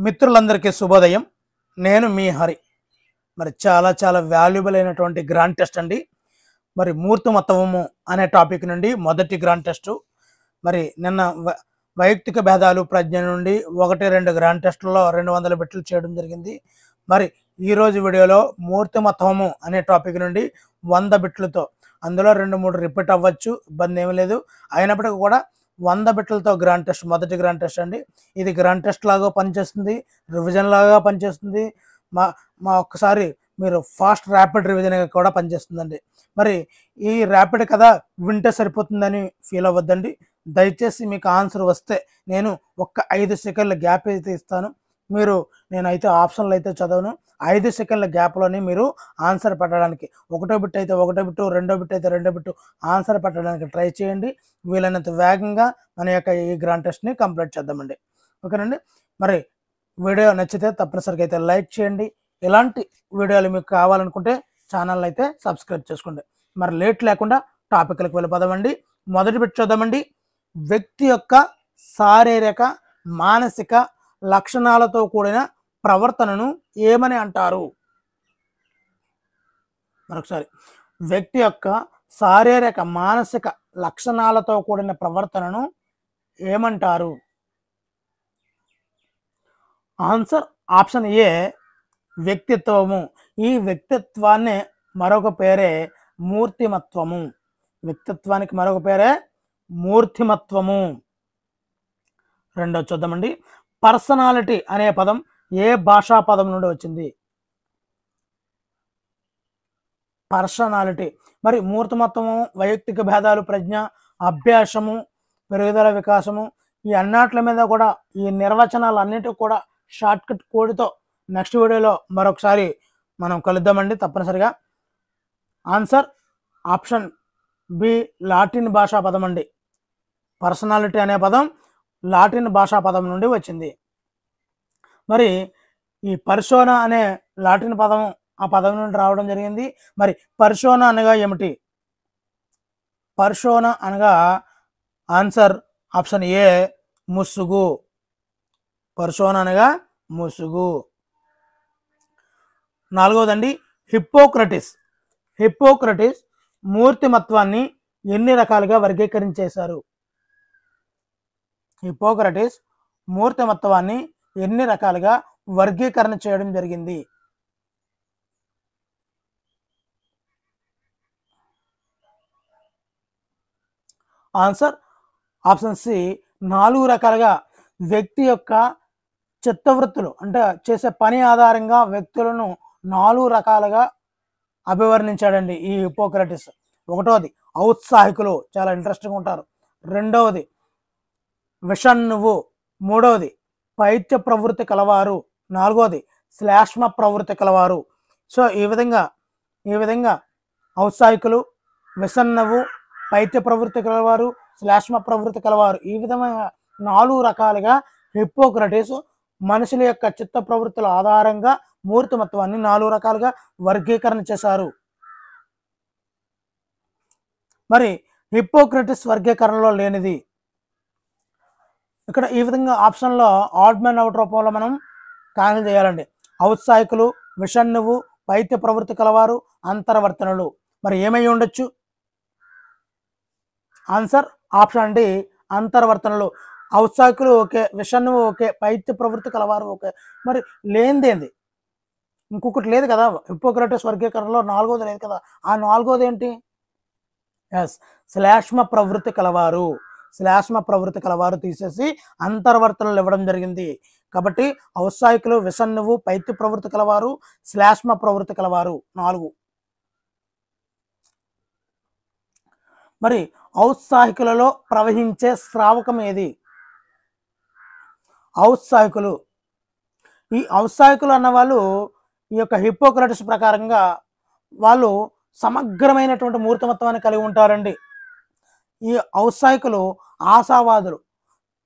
మిత్రులందరికీ శుభోదయం. నేను మీ హరి. మరి చాలా చాలా వాల్యుబుల్ అయినటువంటి గ్రాండ్ టెస్ట్ అండి. మరి మూర్తిమత్వము అనే టాపిక్ నుండి మొదటి గ్రాండ్ టెస్టు. మరి నిన్న వైయక్తిక భేదాలు ప్రజ్ఞ నుండి 1-2 గ్రాండ్ టెస్టుల్లో 200 బిట్లు చేయడం జరిగింది. మరి ఈరోజు వీడియోలో మూర్తిమత్వము అనే టాపిక్ నుండి 100 బిట్లతో, అందులో 2-3 రిపీట్ అవ్వచ్చు, ఇబ్బంది ఏమీ లేదు. అయినప్పటికీ కూడా 100 బిట్లతో గ్రాండ్ టెస్ట్, మొదటి గ్రాండ్ టెస్ట్ అండి. ఇది గ్రాండ్ టెస్ట్ లాగా పనిచేస్తుంది, రివిజన్ లాగా పనిచేస్తుంది. మా ఒక్కసారి మీరు ఫాస్ట్ ర్యాపిడ్ రివిజన్ కూడా పనిచేస్తుందండి. మరి ఈ ర్యాపిడ్ కదా వింటే సరిపోతుందని ఫీల్ అవ్వద్దండి. దయచేసి మీకు ఆన్సర్ వస్తే నేను ఒక్క 5 సెకండ్ల గ్యాప్ అయితే ఇస్తాను. నేనైతే ఆప్షన్లు అయితే చదవను. 5 సెకండ్ల గ్యాప్లోనే మీరు ఆన్సర్ పెట్టడానికి, ఒకటో బిట్ అయితే ఒకటో బిట్టు, రెండో బిట్ అయితే రెండో బిట్టు ఆన్సర్ పెట్టడానికి ట్రై చేయండి. వీలైనంత వేగంగా మన యొక్క ఈ గ్రాండ్ టెస్ట్ని కంప్లీట్ చేద్దామండి. ఓకేనండి. మరి వీడియో నచ్చితే తప్పనిసరిగా అయితే లైక్ చేయండి. ఇలాంటి వీడియోలు మీకు కావాలనుకుంటే ఛానల్ అయితే సబ్స్క్రైబ్ చేసుకోండి. మరి లేట్ లేకుండా టాపిక్లకు వెళ్ళిపోదామండి. మొదటి బిట్ చూద్దామండి. వ్యక్తి యొక్క శారీరక మానసిక లక్షణాలతో కూడిన ప్రవర్తనను ఏమని అంటారు? మరొకసారి, వ్యక్తి యొక్క శారీరక మానసిక లక్షణాలతో కూడిన ప్రవర్తనను ఏమంటారు? ఆన్సర్ ఆప్షన్ ఏ, వ్యక్తిత్వము. ఈ వ్యక్తిత్వాన్ని మరొక పేరే మూర్తిమత్వము. వ్యక్తిత్వానికి మరొక పేరే మూర్తిమత్వము. రెండో చూద్దామండి. పర్సనాలిటీ అనే పదం ఏ భాషా పదం నుండి వచ్చింది? పర్సనాలిటీ. మరి మూర్తిమత్వము, వైయక్తిక భేదాలు, ప్రజ్ఞ, అభ్యాసము, పెరుగుదల, వికాసము, ఈ అన్నిటి మీద కూడా ఈ నిర్వచనాలు అన్నిటికీ కూడా షార్ట్కట్ కోడ్తో నెక్స్ట్ వీడియోలో మరొకసారి మనం కలుద్దామండి తప్పనిసరిగా. ఆన్సర్ ఆప్షన్ బి, లాటిన్ భాషా పదం అండి. పర్సనాలిటీ అనే పదం లాటిన్ భాషా పదం నుండి వచ్చింది. మరి ఈ పర్సోనా అనే లాటిన్ పదం ఆ పదం నుండి రావడం జరిగింది. మరి పర్సోనా అనగా ఏమిటి? పర్సోనా అనగా ఆన్సర్ ఆప్షన్ ఏ, ముసుగు. పర్సోనా అనగా ముసుగు. నాలుగవదండి, హిప్పోక్రటిస్. హిప్పోక్రటిస్ మూర్తిమత్వాన్ని ఎన్ని రకాలుగా వర్గీకరించేశారు? హిప్పోక్రటిస్ మూర్తిమత్వాన్ని ఎన్ని రకాలుగా వర్గీకరణ చేయడం జరిగింది? ఆన్సర్ ఆప్షన్ సి, 4 రకాలుగా. వ్యక్తి యొక్క చిత్తవృత్తులు అంటే చేసే పని ఆధారంగా వ్యక్తులను 4 రకాలుగా అభివర్ణించాడండి ఈ హిప్పోక్రటిస్. ఒకటోది ఔత్సాహికులు, చాలా ఇంట్రెస్టింగ్ ఉంటారు. రెండవది విషణ్ణువు. మూడవది పైత్య ప్రవృత్తి కలవారు. నాలుగవది శ్లేష్మ ప్రవృత్తి కలవారు. సో ఈ విధంగా ఔత్సాహికులు, విషణ్ణువు, పైత్య ప్రవృత్తి కలవారు, శ్లేష్మ ప్రవృత్తి కలవారు, ఈ విధమైన 4 రకాలుగా హిప్పోక్రటిస్ మనుషుల యొక్క చిత్త ప్రవృత్తుల ఆధారంగా మూర్తిమత్వాన్ని 4 రకాలుగా వర్గీకరణ చేశారు. మరి హిప్పోక్రటిస్ వర్గీకరణలో లేనిది ఇక్కడ ఈ విధంగా ఆప్షన్లో ఆడ్ మ్యాన్ అవుట్ రూపంలో మనం క్యాన్సిల్ చేయాలండి. ఔత్సాహికులు, విషణ్ణువు, పైత్య ప్రవృత్తి కలవారు, అంతర్వర్తనులు. మరి ఏమై ఉండొచ్చు? ఆన్సర్ ఆప్షన్ డి, అంతర్వర్తనలు. ఔత్సాహికులు ఓకే, విషణ్ణువు ఓకే, పైత్య ప్రవృత్తి కలవారు ఓకే. మరి లేనిదేంది? ఇంకొకటి లేదు కదా హిప్పోక్రటిస్ వర్గీకరణలో, 4వది లేదు కదా. ఆ 4వది ఏంటి? ఎస్, శ్లేష్మ ప్రవృత్తి కలవారు. శ్లేష్మ ప్రవృత్తి కలవారు తీసేసి అంతర్వర్తనలు ఇవ్వడం జరిగింది. కాబట్టి ఔత్సాహికులు, విషణ్ణువు, పైత్య ప్రవృత్తి కలవారు, శ్లేష్మ ప్రవృత్తి కలవారు 4. మరి ఔత్సాహికులలో ప్రవహించే స్రావకం ఏది? ఔత్సాహికులు. ఈ ఔత్సాహికులు అన్న వాళ్ళు ఈ యొక్క హిప్పోక్రటిస్ ప్రకారంగా వాళ్ళు సమగ్రమైనటువంటి మూర్తిమత్వాన్ని కలిగి ఉంటారండి. ఈ ఔత్సాహికులు ఆశావాదులు,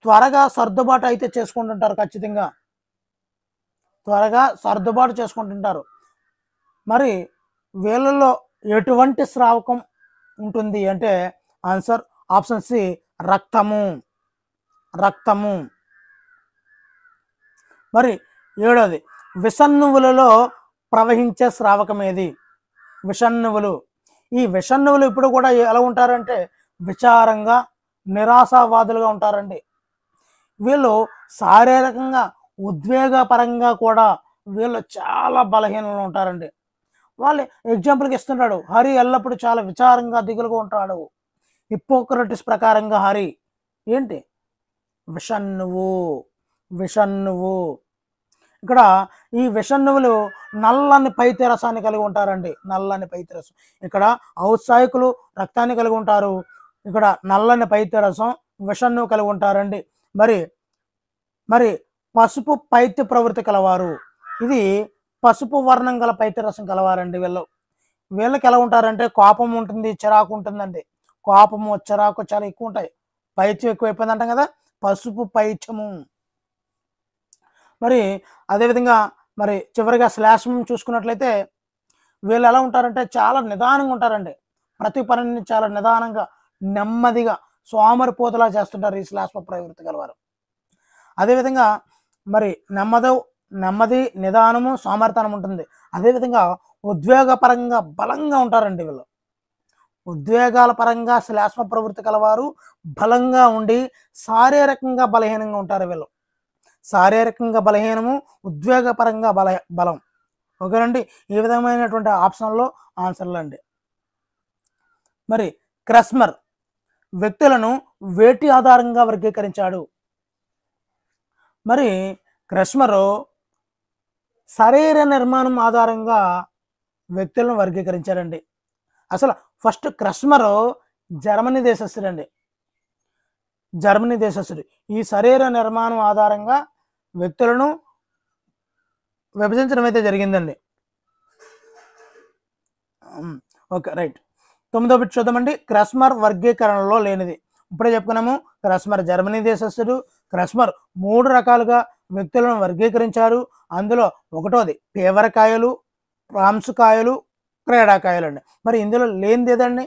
త్వరగా సర్దుబాటు అయితే చేసుకుంటుంటారు. ఖచ్చితంగా త్వరగా సర్దుబాటు చేసుకుంటుంటారు. మరి వీళ్ళలో ఎటువంటి స్రావకం ఉంటుంది అంటే ఆన్సర్ ఆప్షన్ సి, రక్తము. మరి ఏడోది, విషణ్ణువులలో ప్రవహించే స్రావకం ఏది? విషణ్ణువులు. ఈ విషణ్ణువులు ఇప్పుడు కూడా ఎలా ఉంటారంటే విచారంగా, నిరాశావాదులుగా ఉంటారండి. వీళ్ళు శారీరకంగా, ఉద్వేగపరంగా కూడా వీళ్ళు చాలా బలహీనంగా ఉంటారండి. వాళ్ళు ఎగ్జాంపుల్కి ఇస్తున్నాడు, హరి ఎల్లప్పుడూ చాలా విచారంగా, దిగులుగా ఉంటాడు. హిప్పోక్రటిస్ ప్రకారంగా హరి ఏంటి? విషణ్ణువు. విషణ్ణువు. ఇక్కడ ఈ విషణ్ణువులు నల్లని పైత్యరసాన్ని కలిగి ఉంటారండి. నల్లని పైత్యరసం. ఇక్కడ ఔత్సాహికులు రక్తాన్ని కలిగి ఉంటారు. ఇక్కడ నల్లని పైత్యరసం, విషణ్ణువు కలిగి ఉంటారండి. మరి మరి పసుపు పైత్య ప్రవృత్తి కలవారు. ఇది పసుపు వర్ణం గల పైత్యరసం కలవారండి. వీళ్ళకి ఎలా ఉంటారంటే కోపం ఉంటుంది, చిరాకు ఉంటుందండి. కోపము, చిరాకు చాలా ఎక్కువ ఉంటాయి. పైత్యం ఎక్కువైపోయింది అంటాం కదా, పసుపు పైత్యము. మరి అదేవిధంగా మరి చివరిగా శ్లేషం చూసుకున్నట్లయితే వీళ్ళు ఎలా ఉంటారంటే చాలా నిదానంగా ఉంటారండి. ప్రతి పనిని చాలా నిదానంగా, నెమ్మదిగా, సోమరిపోతులా చేస్తుంటారు ఈ శ్లేష్మ ప్రవృత్తి గలవారు. అదేవిధంగా మరి నెమ్మది, నిదానము, సోమరితనం ఉంటుంది. అదేవిధంగా ఉద్వేగపరంగా బలంగా ఉంటారండి వీళ్ళు. ఉద్వేగాల పరంగా శ్లేష్మ ప్రవృత్తి కలవారు బలంగా ఉండి శారీరకంగా బలహీనంగా ఉంటారు వీళ్ళు. శారీరకంగా బలహీనము, ఉద్వేగపరంగా బలం. ఓకేనండి. ఈ విధమైనటువంటి ఆప్షన్లో ఆన్సర్లు అండి. మరి క్రెస్మర్ వ్యక్తులను వేటి ఆధారంగా వర్గీకరించాడు? మరి క్రెస్మరు శరీర నిర్మాణం ఆధారంగా వ్యక్తులను వర్గీకరించారండి. అసలు ఫస్ట్ క్రెస్మరు జర్మనీ దేశస్థుడండి. జర్మనీ దేశస్థుడు. ఈ శరీర నిర్మాణం ఆధారంగా వ్యక్తులను విభజించడం అయితే జరిగిందండి. Okay, right. 9వ బిట్ చూద్దామండి. క్రెస్మర్ వర్గీకరణలో లేనిది. ఇప్పుడే చెప్పుకున్నాము, క్రెస్మర్ జర్మనీ దేశస్థుడు. క్రెస్మర్ 3 రకాలుగా వ్యక్తులను వర్గీకరించారు. అందులో ఒకటోది పేవరకాయలు, ప్రాంసుకాయలు, క్రీడాకాయలు అండి. మరి ఇందులో లేనిది ఏదండి?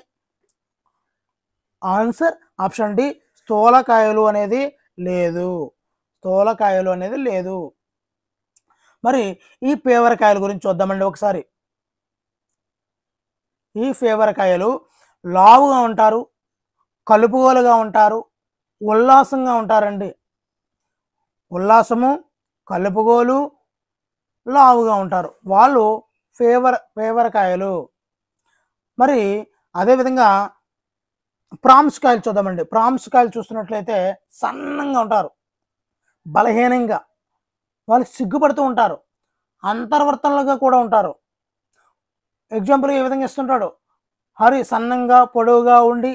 ఆన్సర్ ఆప్షన్ డి, స్థూలకాయలు అనేది లేదు. స్థూలకాయలు అనేది లేదు. మరి ఈ పేవరకాయల గురించి చూద్దామండి ఒకసారి. ఈ పేవరకాయలు లావుగా ఉంటారు, కలుపుగోలుగా ఉంటారు, ఉల్లాసంగా ఉంటారండి. ఉల్లాసము, కలుపుగోలు, లావుగా ఉంటారు. వాళ్ళు పేవరకాయలు. మరి అదేవిధంగా ప్రాంసుకాయలు చూద్దామండి. ప్రాంసుకాయలు చూస్తున్నట్లయితే సన్నంగా ఉంటారు, బలహీనంగా, వాళ్ళు సిగ్గుపడుతూ ఉంటారు, అంతర్వర్తనలుగా కూడా ఉంటారు. ఎగ్జాంపుల్ ఏ విధంగా ఇస్తుంటాడు? హరి సన్నంగా, పొడవుగా ఉండి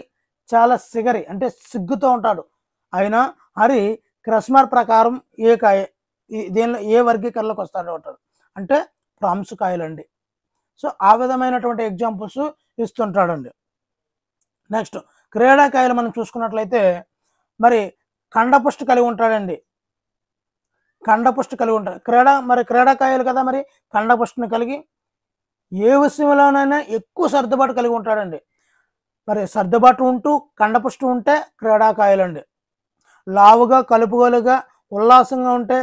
చాలా సిగరి అంటే సిగ్గుతో ఉంటాడు. అయినా హరి క్రెస్మర్ ప్రకారం దీనిలో ఏ వర్గీకరణలోకి వస్తాడు అంటాడు అంటే ప్రాంసుకాయలు అండి. సో ఆ విధమైనటువంటి ఎగ్జాంపుల్స్ ఇస్తుంటాడండి. నెక్స్ట్ క్రీడాకాయలు మనం చూసుకున్నట్లయితే మరి ఖండపుష్టి కలిగి ఉంటాడండి. ఖండపుష్టి కలిగి ఉంటాడు. క్రీడాకాయలు కదా, మరి ఖండపుష్టిని కలిగి ఏ విషయంలోనైనా ఎక్కువ సర్దుబాటు కలిగి ఉంటాడండి. మరి సర్దుబాటు ఉంటూ కండపుష్టి ఉంటే క్రీడాకాయలండి. లావుగా, కలుపుగోలుగా, ఉల్లాసంగా ఉంటే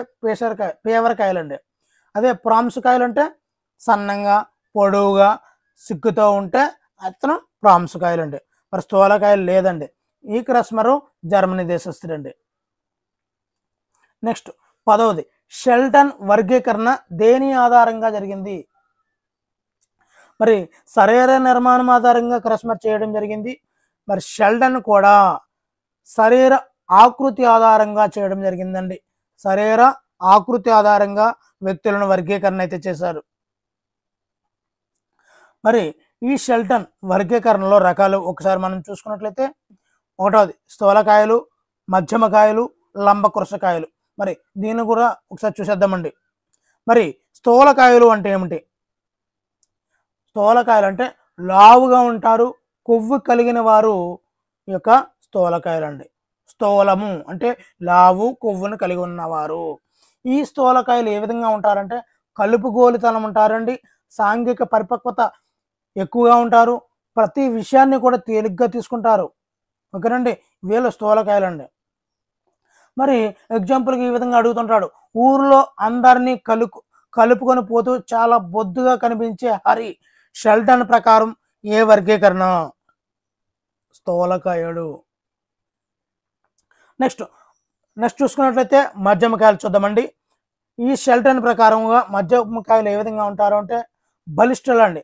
పేవరకాయలండి. అదే ప్రాంసుకాయలు అంటే సన్నంగా, పొడవుగా, సిగ్గుతో ఉంటే అతను ప్రాంసుకాయలండి. మరి స్థూలకాయలు లేదండి. ఈ క్రెస్మరు జర్మనీ దేశస్థుడండి. నెక్స్ట్ 10వది, షెల్టన్ వర్గీకరణ దేని ఆధారంగా జరిగింది? మరి శరీర నిర్మాణం ఆధారంగా క్రెస్మర్ చేయడం జరిగింది. మరి షెల్టన్ కూడా శరీర ఆకృతి ఆధారంగా చేయడం జరిగిందండి. శరీర ఆకృతి ఆధారంగా వ్యక్తులను వర్గీకరణ అయితే చేశారు. మరి ఈ షెల్టన్ వర్గీకరణలో రకాలు ఒకసారి మనం చూసుకున్నట్లయితే ఒకటోది స్థూలకాయలు, మధ్యమకాయలు, లంబకృశకాయలు. మరి దీన్ని కూడా ఒకసారి చూసేద్దామండి. మరి స్థూలకాయలు అంటే ఏమిటి? స్థూలకాయలు అంటే లావుగా ఉంటారు, కొవ్వు కలిగిన వారు ఈ యొక్క స్థూలకాయలు అండి. స్థూలము అంటే లావు, కొవ్వును కలిగి ఉన్నవారు. ఈ స్థూలకాయలు ఏ విధంగా ఉంటారంటే కలుపుగోలుతనం ఉంటారండి, సాంఘిక పరిపక్వత ఎక్కువగా ఉంటారు, ప్రతి విషయాన్ని కూడా తేలిగ్గా తీసుకుంటారు. ఓకేనండి, వీళ్ళు స్థూలకాయలు అండి. మరి ఎగ్జాంపుల్కి ఈ విధంగా అడుగుతుంటాడు, ఊర్లో అందరినీ కలుపుకొని పోతూ చాలా బొద్దుగా కనిపించే హరి షెల్టన్ ప్రకారం ఏ వర్గీకరణ? స్థూలకాయుడు. నెక్స్ట్ నెక్స్ట్ చూసుకున్నట్లయితే మధ్యమకాయలు చూద్దామండి. ఈ షెల్టన్ ప్రకారంగా మధ్యమకాయలు ఏ విధంగా ఉంటారు అంటే బలిష్ఠులు అండి,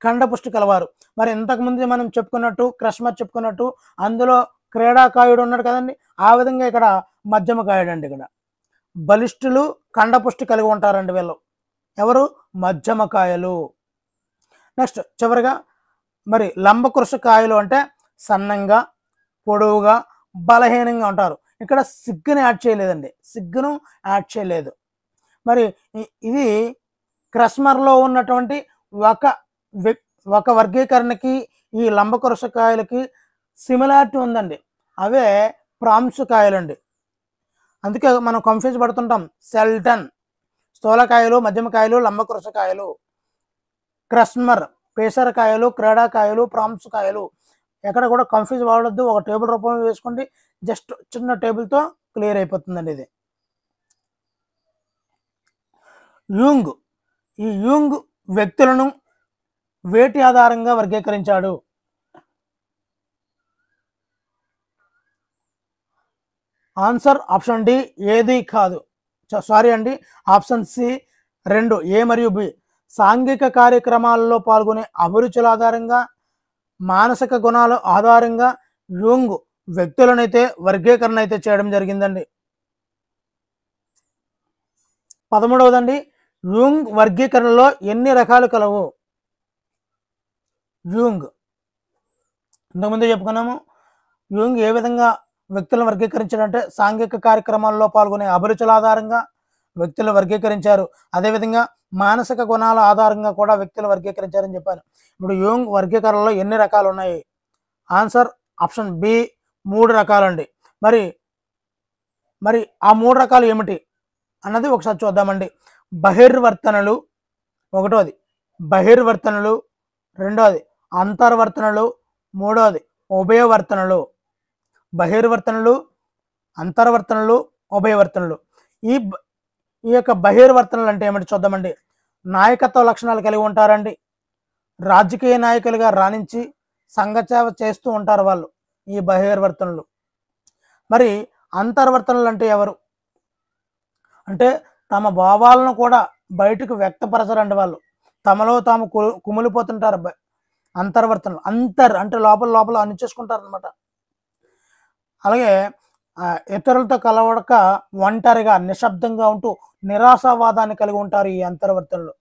కండపుష్టి కలవారు. మరి ఇంతకుముందు మనం చెప్పుకున్నట్టు క్రష్మర్ చెప్పుకున్నట్టు అందులో క్రీడాకాయుడు ఉన్నాడు కదండి, ఆ విధంగా ఇక్కడ మధ్యమకాయుడు అండి. ఇక్కడ బలిష్ఠులు కండపుష్టి కలిగి ఉంటారండి వీళ్ళు. ఎవరు? మధ్యమకాయలు. నెక్స్ట్ చివరిగా మరి లంబకృషకాయలు అంటే సన్నంగా, పొడవుగా, బలహీనంగా ఉంటారు. ఇక్కడ సిగ్గును యాడ్ చేయలేదండి, సిగ్గును యాడ్ చేయలేదు. మరి ఇది క్రస్మర్లో ఉన్నటువంటి ఒక వర్గీకరణకి ఈ లంబకృషకాయలకి సిమిలారిటీ ఉందండి, అవే ప్రాంశకాయలు అండి. అందుకే మనం కన్ఫ్యూజ్ పడుతుంటాం. షెల్టన్ స్థూలకాయలు, మధ్యమకాయలు, లంబకృషకాయలు. క్రస్మర్ పేసరకాయలు, క్రీడాకాయలు, ప్రాంశకాయలు. ఎక్కడ కూడా కన్ఫ్యూజ్ అవ్వద్దు. ఒక టేబుల్ రూపంలో వేసుకోండి, జస్ట్ చిన్న టేబుల్తో క్లియర్ అయిపోతుందండి ఇది. యూంగ్ ఈ యూంగ్ వ్యక్తులను వేటి ఆధారంగా వర్గీకరించాడు? ఆన్సర్ ఆప్షన్ డి ఏది కాదు, సారీ అండి, ఆప్షన్ సి 2 ఏ మరియు బి. సాంఘిక కార్యక్రమాలలో పాల్గొనే అభిరుచుల ఆధారంగా, మానసిక గుణాల ఆధారంగా యూంగ్ వ్యక్తులనైతే వర్గీకరణ అయితే చేయడం జరిగిందండి. 13వదండి, యూంగ్ వర్గీకరణలో ఎన్ని రకాలు కలవు? యూంగ్ ఇంతకుముందు చెప్పుకున్నాము, యూంగ్ ఏ విధంగా వ్యక్తులను వర్గీకరించాడంటే సాంఘిక కార్యక్రమాల్లో పాల్గొనే అభిరుచుల ఆధారంగా వ్యక్తులు వర్గీకరించారు, అదేవిధంగా మానసిక గుణాల ఆధారంగా కూడా వ్యక్తులు వర్గీకరించారని చెప్పాను. ఇప్పుడు యూంగ్ వర్గీకరణలో ఎన్ని రకాలు ఉన్నాయి? ఆన్సర్ ఆప్షన్ బి 3 రకాలండి. మరి మరి ఆ 3 రకాలు ఏమిటి అన్నది ఒకసారి చూద్దామండి. బహిర్వర్తనలు ఒకటోది, బహిర్వర్తనలు రెండోది, అంతర్వర్తనలు మూడోది, ఉభయవర్తనలు. బహిర్వర్తనలు, అంతర్వర్తనలు, ఉభయవర్తనలు. ఈ ఈ యొక్క బహిర్వర్తనలు అంటే ఏమిటి చూద్దామండి. నాయకత్వ లక్షణాలు కలిగి ఉంటారండి, రాజకీయ నాయకులుగా రాణించి సంఘసేవ చేస్తూ ఉంటారు వాళ్ళు, ఈ బహిర్వర్తనలు. మరి అంతర్వర్తనలు అంటే ఎవరు అంటే తమ భావాలను కూడా బయటకు వ్యక్తపరచరండి వాళ్ళు, తమలో తాము కుమిలిపోతుంటారు. అంతర్వర్తనలు, అంతర్ అంటే లోపల లోపల అణిచేసుకుంటారు అనమాట. అలాగే ఇతరులతో కలవడక ఒంటరిగా నిశ్శబ్దంగా ఉంటూ నిరాశావాదాన్ని కలిగి ఉంటారు ఈ అంతర్వర్తనలు.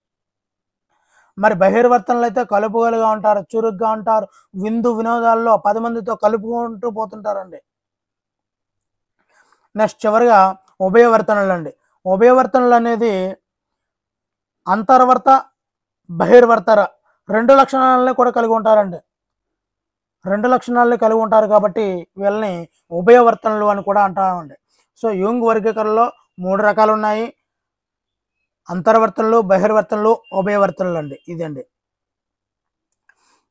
మరి బహిర్వర్తనలు అయితే కలుపుగలుగా ఉంటారు, చురుగ్గా ఉంటారు, విందు వినోదాల్లో 10 మందితో కలుపుకుంటూ పోతుంటారండి. నెక్స్ట్ చివరిగా ఉభయవర్తనలు అండి. ఉభయవర్తనలు అనేది అంతర్వర్త బహిర్వర్తన 2 లక్షణాలనే కూడా కలిగి ఉంటారండి, 2 లక్షణాలని కలిగి ఉంటారు కాబట్టి వీళ్ళని ఉభయవర్తనలు అని కూడా అంటామండి. సో యూంగ్ వర్గీకరణలో 3 రకాలు ఉన్నాయి, అంతర్వర్తనలు, బహిర్వర్తనలు, ఉభయవర్తనలు అండి. ఇదండి.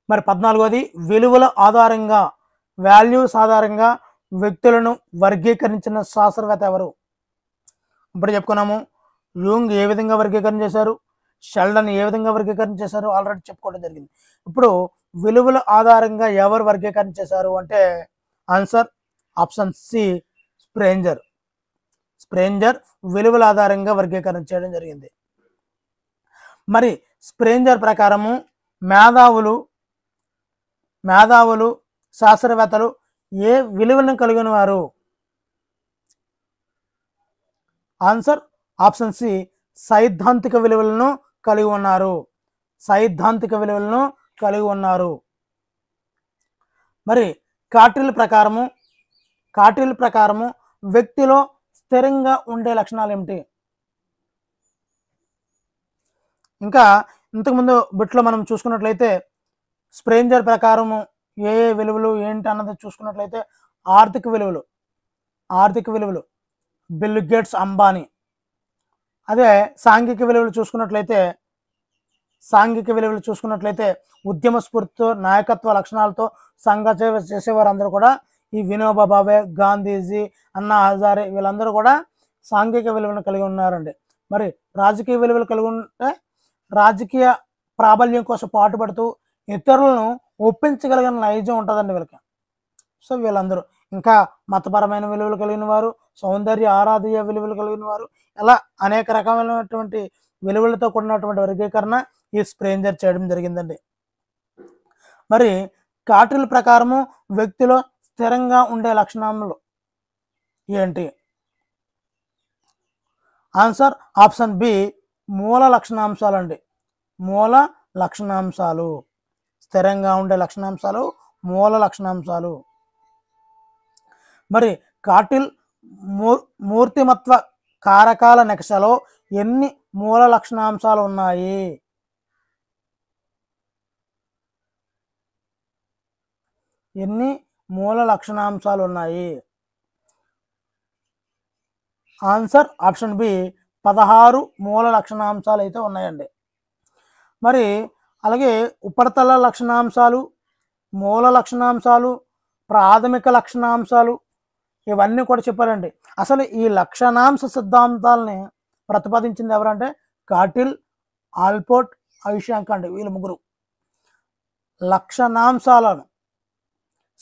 మరి 14వది, విలువల ఆధారంగా, వాల్యూస్ ఆధారంగా వ్యక్తులను వర్గీకరించిన శాస్త్రవేత్త ఎవరు? ఇప్పుడు చెప్పుకున్నాము, యూంగ్ ఏ విధంగా వర్గీకరణ చేశారు, షెల్డన్ ఏ విధంగా వర్గీకరణ చేశారు, ఆల్రెడీ చెప్పుకోవడం జరిగింది. ఇప్పుడు విలువల ఆధారంగా ఎవరు వర్గీకరణ చేశారు అంటే ఆన్సర్ ఆప్షన్ సి స్ప్రేంజర్. స్ప్రేంజర్ విలువల ఆధారంగా వర్గీకరణ చేయడం జరిగింది. మరి స్ప్రేంజర్ ప్రకారము మేధావులు శాస్త్రవేత్తలు ఏ విలువలను కలిగిన వారు? ఆన్సర్ ఆప్షన్ సి సైద్ధాంతిక విలువలను కలిగి ఉన్నారు, సైద్ధాంతిక విలువలను కలిగి ఉన్నారు. మరి కాట్రిల్ ప్రకారము వ్యక్తిలో స్థిరంగా ఉండే లక్షణాలు ఏమిటి? ఇంకా ఇంతకుముందు బిట్లో మనం చూసుకున్నట్లయితే స్ప్రేంజర్ ప్రకారము ఏ ఏ విలువలు ఏంటి అన్నది చూసుకున్నట్లయితే ఆర్థిక విలువలు బిల్ గేట్స్, అంబానీ. అదే సాంఘిక విలువలు చూసుకున్నట్లయితే ఉద్యమ స్ఫూర్తితో నాయకత్వ లక్షణాలతో సంఘ సేవ చేసేవారు అందరూ కూడా ఈ వినోబా భావే, గాంధీజీ, అన్నా హజారే వీళ్ళందరూ కూడా సాంఘిక విలువలను కలిగి ఉన్నారండి. మరి రాజకీయ విలువలు కలిగి ఉంటే రాజకీయ ప్రాబల్యం కోసం పాటుపడుతూ ఇతరులను ఒప్పించగలిగిన నైజం ఉంటుందండి వీళ్ళకి. సో వీళ్ళందరూ ఇంకా మతపరమైన విలువలు కలిగిన వారు, సౌందర్య ఆరాధీయ విలువలు కలిగిన వారు, ఇలా అనేక రకమైనటువంటి విలువలతో కూడినటువంటి వర్గీకరణ ఈ స్ప్రేంజర్ చేయడం జరిగిందండి. మరి కాటిల్ ప్రకారము వ్యక్తిలో స్థిరంగా ఉండే లక్షణాలు ఏంటి? ఆన్సర్ ఆప్షన్ బి మూల లక్షణాంశాలు అండి. మూల లక్షణాంశాలు, స్థిరంగా ఉండే లక్షణాంశాలు మూల లక్షణాంశాలు. మరి కాటిల్ మూర్తిమత్వ కారకాల నక్షలో ఎన్ని మూల లక్షణాంశాలు ఉన్నాయి? ఎన్ని మూల లక్షణాంశాలు ఉన్నాయి? ఆన్సర్ ఆప్షన్ బి 16 మూల లక్షణాంశాలు అయితే ఉన్నాయండి. మరి అలాగే ఉపరితల లక్షణాంశాలు, మూల లక్షణాంశాలు, ప్రాథమిక లక్షణాంశాలు ఇవన్నీ కూడా చెప్పారండి. అసలు ఈ లక్షణాంశ సిద్ధాంతాలని ప్రతిపాదించింది ఎవరంటే కాటిల్, ఆల్పోర్ట్, ఐశాంక్ అండి. వీళ్ళు ముగ్గురు లక్షణాంశాలను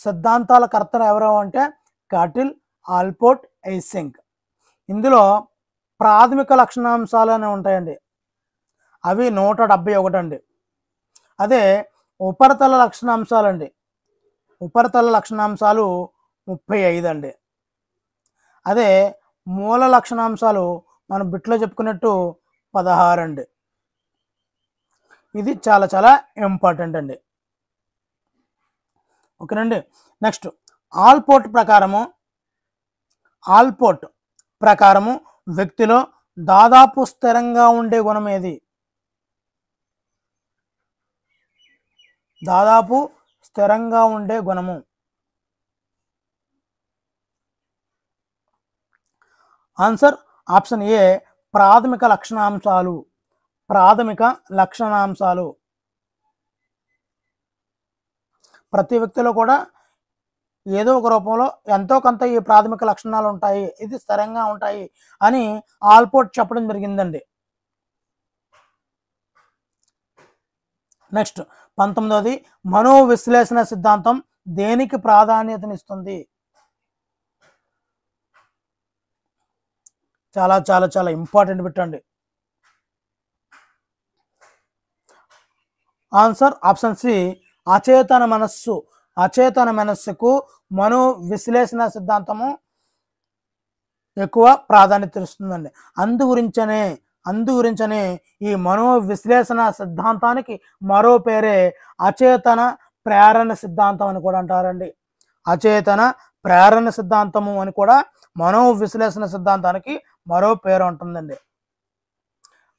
సిద్ధాంతాల కర్తలు ఎవరు అంటే కాటిల్, ఆల్పోర్ట్, ఐశాంక్. ఇందులో ప్రాథమిక లక్షణాంశాలు అనేవి ఉంటాయండి, అవి 171 అండి. అదే ఉపరితల లక్షణాంశాలండి, ఉపరితల లక్షణాంశాలు 35 అండి. అదే మూల లక్షణాంశాలు మనం బిట్లో చెప్పుకున్నట్టు 16 అండి. ఇది చాలా చాలా ఇంపార్టెంట్ అండి. ఓకేనండి. నెక్స్ట్ ఆల్పోర్ట్ ప్రకారము వ్యక్తిలో దాదాపు స్థిరంగా ఉండే గుణం ఏది? దాదాపు స్థిరంగా ఉండే గుణము. ఆన్సర్ ఆప్షన్ ఏ ప్రాథమిక లక్షణాంశాలు. ప్రాథమిక లక్షణాంశాలు. ప్రతి వ్యక్తిలో కూడా ఏదో ఒక రూపంలో ఎంతో కొంత ఈ ప్రాథమిక లక్షణాలు ఉంటాయి, ఇది స్థిరంగా ఉంటాయి అని ఆల్పోర్ట్ చెప్పడం జరిగిందండి. నెక్స్ట్ 19ది మనోవిశ్లేషణ సిద్ధాంతం దేనికి ప్రాధాన్యతనిస్తుంది? చాలా చాలా చాలా ఇంపార్టెంట్ పెట్టండి. ఆన్సర్ ఆప్షన్ సి అచేతన మనస్సుకు మనోవిశ్లేషణ సిద్ధాంతము ఎక్కువ ప్రాధాన్యత ఇస్తుందండి. అందుగురించనే ఈ మనోవిశ్లేషణ సిద్ధాంతానికి మరో పేరే అచేతన ప్రేరణ సిద్ధాంతం అని కూడా అంటారండి. అచేతన ప్రేరణ సిద్ధాంతము అని కూడా మనోవిశ్లేషణ సిద్ధాంతానికి మరో పేరు ఉంటుందండి.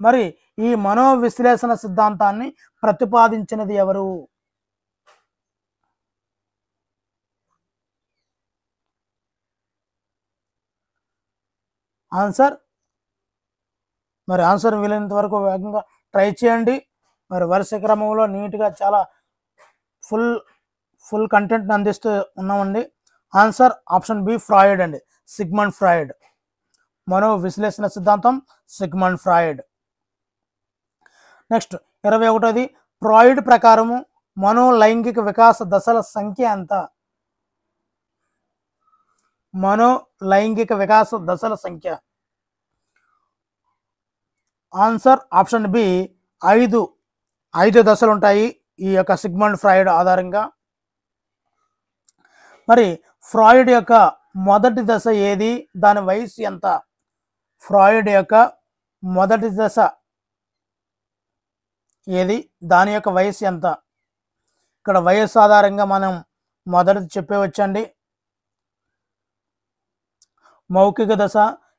మరి ఈ మనోవిశ్లేషణ సిద్ధాంతాన్ని ప్రతిపాదించినది ఎవరు? ఆన్సర్ వీలైనంత వరకు వేగంగా ట్రై చేయండి. మరి వరుస క్రమంలో నీట్గా చాలా ఫుల్ కంటెంట్ని అందిస్తూ ఉన్నామండి. ఆన్సర్ ఆప్షన్ బి ఫ్రాయిడ్ అండి, సిగ్మండ్ ఫ్రాయిడ్. మనోవిశ్లేషణ సిద్ధాంతం సిగ్మండ్ ఫ్రాయిడ్. నెక్స్ట్ 21ది ఫ్రాయిడ్ ప్రకారము మనోలైంగిక వికాస దశల సంఖ్య ఎంత? మనోలైంగిక వికాస దశల సంఖ్య. ఆన్సర్ ఆప్షన్ బి 5 దశలు ఉంటాయి ఈ యొక్క సిగ్మండ్ ఫ్రాయిడ్ ఆధారంగా. మరి ఫ్రాయిడ్ యొక్క మొదటి దశ ఏది? దాని వయసు ఎంత? ఫ్రాయిడ్ యొక్క మొదటి దశ ఏది? దాని యొక్క వయసు ఎంత? ఇక్కడ వయస్సు ఆధారంగా మనం మొదటిది చెప్పవచ్చండి. మౌఖిక దశ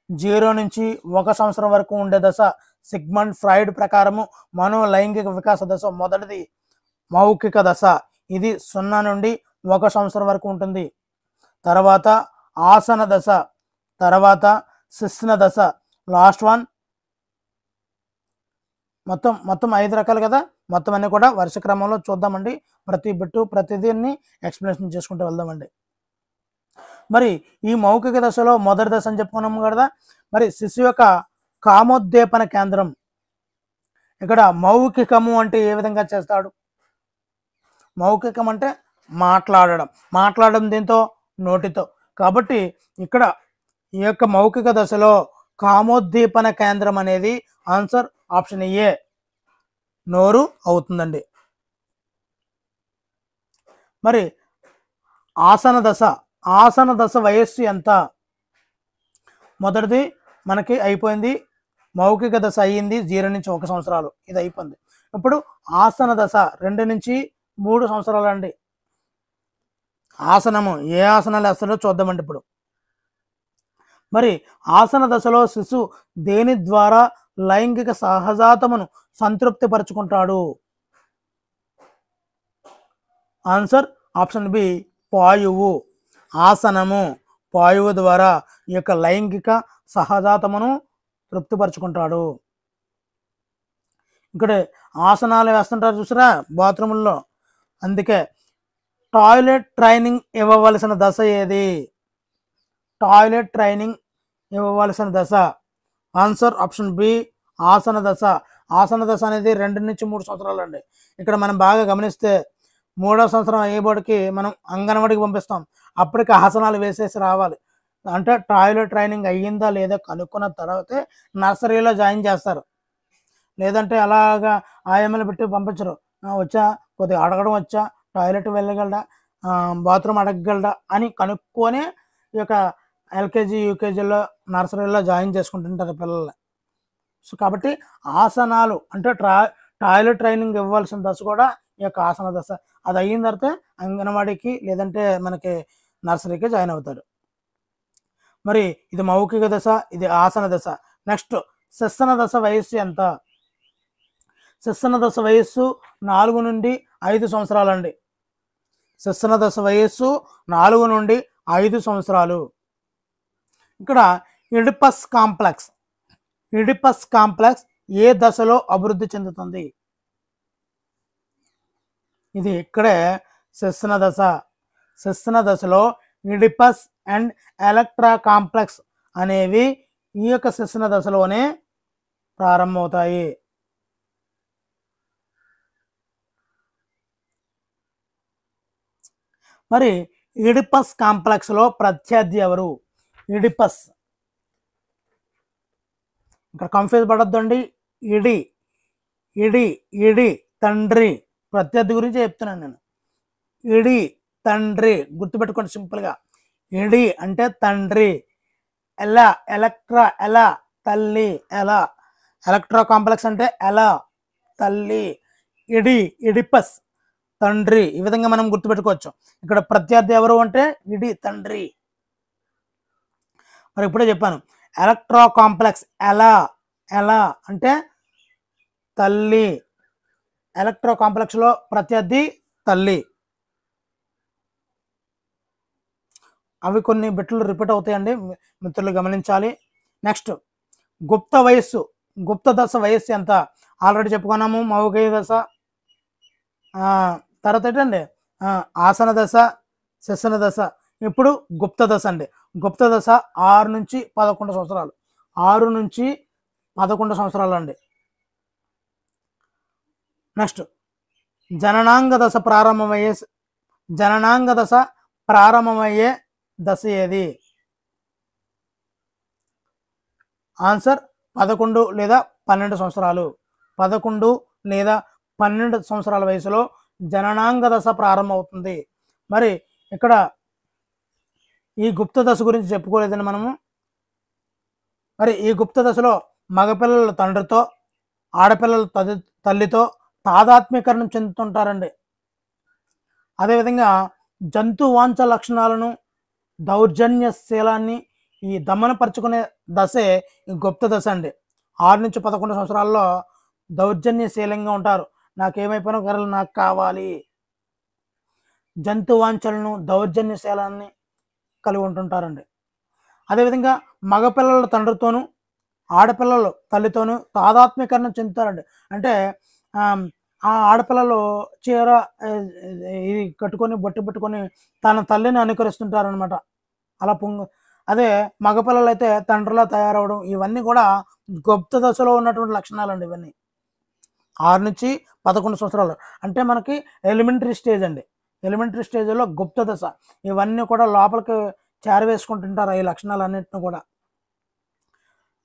0 నుంచి 1 సంవత్సరం వరకు ఉండే దశ సిగ్మండ్ ఫ్రాయిడ్ ప్రకారము మనోలైంగిక వికాస దశ మొదటిది మౌఖిక దశ. ఇది 0 నుండి 1 సంవత్సరం వరకు ఉంటుంది. తర్వాత ఆసన దశ, తర్వాత శిశ్న దశ, లాస్ట్ వన్. మొత్తం 5 రకాలు కదా. మొత్తం అన్ని కూడా వరుస క్రమంలో చూద్దామండి. ప్రతి బిట్టు ప్రతిదీన్ని ఎక్స్ప్లెనేషన్ చేసుకుంటూ వెళ్దామండి. మరి ఈ మౌఖిక దశలో మొదటి దశ అని చెప్పుకున్నాము కదా. మరి శిశువు యొక్క కామోద్దీపన కేంద్రం. ఇక్కడ మౌఖికము అంటే ఏ విధంగా చేస్తాడు? మౌఖికం అంటే మాట్లాడడం దీంతో నోటితో. కాబట్టి ఇక్కడ ఈ యొక్క మౌఖిక దశలో కామోద్దీపన కేంద్రం అనేది ఆన్సర్ ఆప్షన్ ఏ నోరు అవుతుందండి. మరి ఆసన దశ వయస్సు ఎంత? మొదటిది మనకి అయిపోయింది, మౌఖిక దశ అయ్యింది 0 నుంచి 1 సంవత్సరాలు, ఇది అయిపోయింది. ఇప్పుడు ఆసన దశ 2 నుంచి 3 సంవత్సరాలు అండి. ఆసనము ఏ ఆసనాలు వేస్తాడో చూద్దామండి ఇప్పుడు. మరి ఆసన దశలో శిశువు దేని ద్వారా లైంగిక సహజాతమును సంతృప్తి పరుచుకుంటాడు? ఆన్సర్ ఆప్షన్ బి పాయువు. ఆసనము పాయువు ద్వారా ఈ యొక్క లైంగిక సహజాతమును తృప్తిపరుచుకుంటాడు. ఇక్కడ ఆసనాలు వేస్తుంటారు చూసారా బాత్రూముల్లో, అందుకే టాయిలెట్ ట్రైనింగ్ ఇవ్వవలసిన దశ ఏది? టాయిలెట్ ట్రైనింగ్ ఇవ్వవలసిన దశ ఆన్సర్ ఆప్షన్ బి ఆసన దశ. ఆసన దశ అనేది 2 నుంచి 3 సంవత్సరాలు అండి. ఇక్కడ మనం బాగా గమనిస్తే 3వ సంవత్సరం అయ్యేబడికి మనం అంగన్వాడికి పంపిస్తాం, అప్పటికి ఆసనాలు వేసేసి రావాలి. అంటే టాయిలెట్ ట్రైనింగ్ అయ్యిందా లేదా కనుక్కున్న తర్వాతే నర్సరీలో జాయిన్ చేస్తారు. లేదంటే అలాగా ఆయమ్మలు పెట్టి పంపించరు. వచ్చా కొద్దిగా అడగడం వచ్చా, టాయిలెట్ వెళ్ళగలడా, బాత్రూమ్ అడగగలడా అని కనుక్కొని ఈ యొక్క ఎల్కేజీ యూకేజీలో నర్సరీలో జాయిన్ చేసుకుంటుంటారు పిల్లలు. సో కాబట్టి ఆసనాలు అంటే టాయిలెట్ ట్రైనింగ్ ఇవ్వాల్సిన దశ కూడా ఈ యొక్క ఆసన దశ. అది అయిన తర్వాత అంగన్వాడికి లేదంటే మనకి నర్సరీకి జాయిన్ అవుతారు. మరి ఇది మౌఖిక దశ, ఇది ఆసన దశ. నెక్స్ట్ శిశన దశ వయస్సు ఎంత? శిశన దశ వయస్సు 4 నుండి 5 సంవత్సరాలు అండి. శిశన దశ వయస్సు 4 నుండి 5 సంవత్సరాలు. ఇక్కడ ఇడిపస్ కాంప్లెక్స్ ఏ దశలో అభివృద్ధి చెందుతుంది? ఇది ఇక్కడే శిశన దశలో ఇడిపస్ అండ్ ఎలక్ట్రా కాంప్లెక్స్ అనేవి ఈ యొక్క శిశన దశలోనే ప్రారంభమవుతాయి. మరి ఇడిపస్ కాంప్లెక్స్లో ప్రత్యర్థి ఎవరు? ఇడిపస్, ఇక్కడ కన్ఫ్యూజ్ పడొద్దండి. ఇడి తండ్రి, ప్రత్యర్థి గురించి చెప్తున్నాను నేను. ఇడి తండ్రి గుర్తుపెట్టుకోండి సింపుల్గా. ఇడి అంటే తండ్రి, ఎలక్ట్రా తల్లి, ఎలక్ట్రా కాంప్లెక్స్ అంటే తల్లి, ఇడిపస్ తండ్రి. ఈ విధంగా మనం గుర్తుపెట్టుకోవచ్చు. ఇక్కడ ప్రత్యర్థి ఎవరు అంటే ఇడి తండ్రి. మరి ఇప్పుడే చెప్పాను ఎలక్ట్రా కాంప్లెక్స్ ఎలా అంటే తల్లి. ఎలక్ట్రో కాంప్లెక్స్లో ప్రత్యర్థి తల్లి. అవి కొన్ని బిట్లు రిపీట్ అవుతాయండి, మిత్రులు గమనించాలి. నెక్స్ట్ గుప్త దశ వయస్సు ఎంత? ఆల్రెడీ చెప్పుకున్నాము మౌఖిక దశ. తర్వాత ఏంటండి ఆసన దశ, శిశన దశ. ఇప్పుడు గుప్త దశ అండి. గుప్త దశ 6 నుంచి 11 సంవత్సరాలు. 6 నుంచి 11 సంవత్సరాలు అండి. నెక్స్ట్ జననాంగ దశ ప్రారంభమయ్యే దశ ఏది? ఆన్సర్ 11 లేదా 12 సంవత్సరాలు. 11 లేదా 12 సంవత్సరాల వయసులో జననాంగ దశ ప్రారంభమవుతుంది. మరి ఇక్కడ ఈ గుప్త దశ గురించి చెప్పుకోలేదని మనము. మరి ఈ గుప్త దశలో మగపిల్లల తండ్రితో, ఆడపిల్లల తల్లితో తాదాత్మ్యకరణం చెందుతుంటారండి. అదేవిధంగా జంతువాంఛ లక్షణాలను, దౌర్జన్యశీలాన్ని ఈ దమనపరుచుకునే దశే ఈ గుప్త దశ అండి. 6 నుంచి 11 సంవత్సరాల్లో దౌర్జన్యశీలంగా ఉంటారు. నాకేమైపోయినా కర్రలు నాకు కావాలి, జంతువాంఛలను, దౌర్జన్యశీలాన్ని కలిగి ఉంటుంటారండి. అదేవిధంగా మగపిల్లల తండ్రితోనూ, ఆడపిల్లల తల్లితోనూ తాదాత్మ్యకరణం చెందుతారండి. అంటే ఆ ఆడపిల్లలు చీర ఇది కట్టుకొని బొట్టు పెట్టుకొని తన తల్లిని అనుకరిస్తుంటారనమాట. అలా అదే మగపిల్లలు అయితే తండ్రిలా తయారవడం, ఇవన్నీ కూడా గుప్త దశలో ఉన్నటువంటి లక్షణాలండి ఇవన్నీ. 6 నుంచి 11 సంవత్సరాలు అంటే మనకి ఎలిమెంటరీ స్టేజ్ అండి. ఎలిమెంటరీ స్టేజ్లో గుప్త దశ. ఇవన్నీ కూడా లోపలికి చేరవేసుకుంటుంటారు ఈ లక్షణాలన్నింటిని కూడా.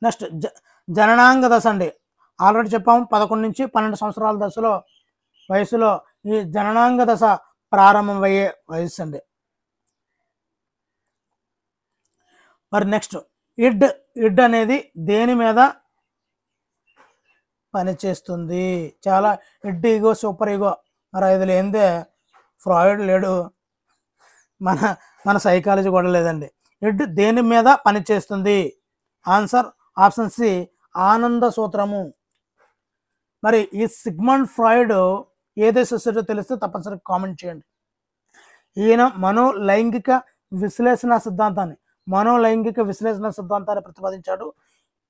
నెక్స్ట్ జననాంగ దశ అండి. ఆల్రెడీ చెప్పాము 11 నుంచి 12 సంవత్సరాల వయసులో ఈ జననాంగ దశ ప్రారంభమయ్యే వయసు అండి. మరి నెక్స్ట్ ఇడ్ అనేది దేని మీద పనిచేస్తుంది? చాలా ఇడ్, ఈగో, సూపర్ ఈగో. మరి ఇది లేనిదే ఫ్రాయిడ్ లేడు, మన సైకాలజీ కూడా లేదండి. ఇడ్ దేని మీద పనిచేస్తుంది? ఆన్సర్ ఆప్షన్ సి ఆనంద సూత్రము. మరి ఈ సిగ్మండ్ ఫ్రాయిడ్ ఏ దేశస్థుడో తెలిస్తే తప్పనిసరిగా కామెంట్ చేయండి. ఈయన మనోలైంగిక విశ్లేషణ సిద్ధాంతాన్ని ప్రతిపాదించాడు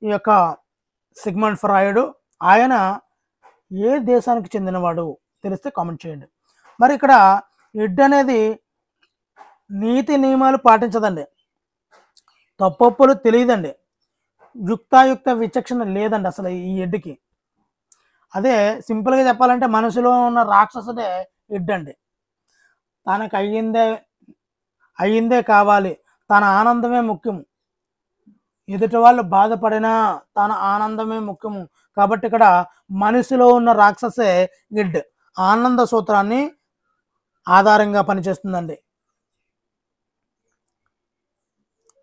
ఈ యొక్క సిగ్మండ్ ఫ్రాయిడ్. ఆయన ఏ దేశానికి చెందినవాడు తెలిస్తే కామెంట్ చేయండి. మరి ఇక్కడ ఇడ్ అనేది నీతి నియమాలు పాటించదండి, తప్పొప్పులు తెలియదండి, యుక్తాయుక్త విచక్షణ లేదండి అసలు ఈ ఇడ్కి. అదే సింపుల్గా చెప్పాలంటే మనసులో ఉన్న రాక్షసుడే ఇడ్ అండి. తనకు అయ్యిందే కావాలి, తన ఆనందమే ముఖ్యం, ఎదుటి వాళ్ళు బాధపడినా తన ఆనందమే ముఖ్యము. కాబట్టి ఇక్కడ మనసులో ఉన్న రాక్షసే ఇడ్. ఆనంద సూత్రాన్ని ఆధారంగా పనిచేస్తుందండి.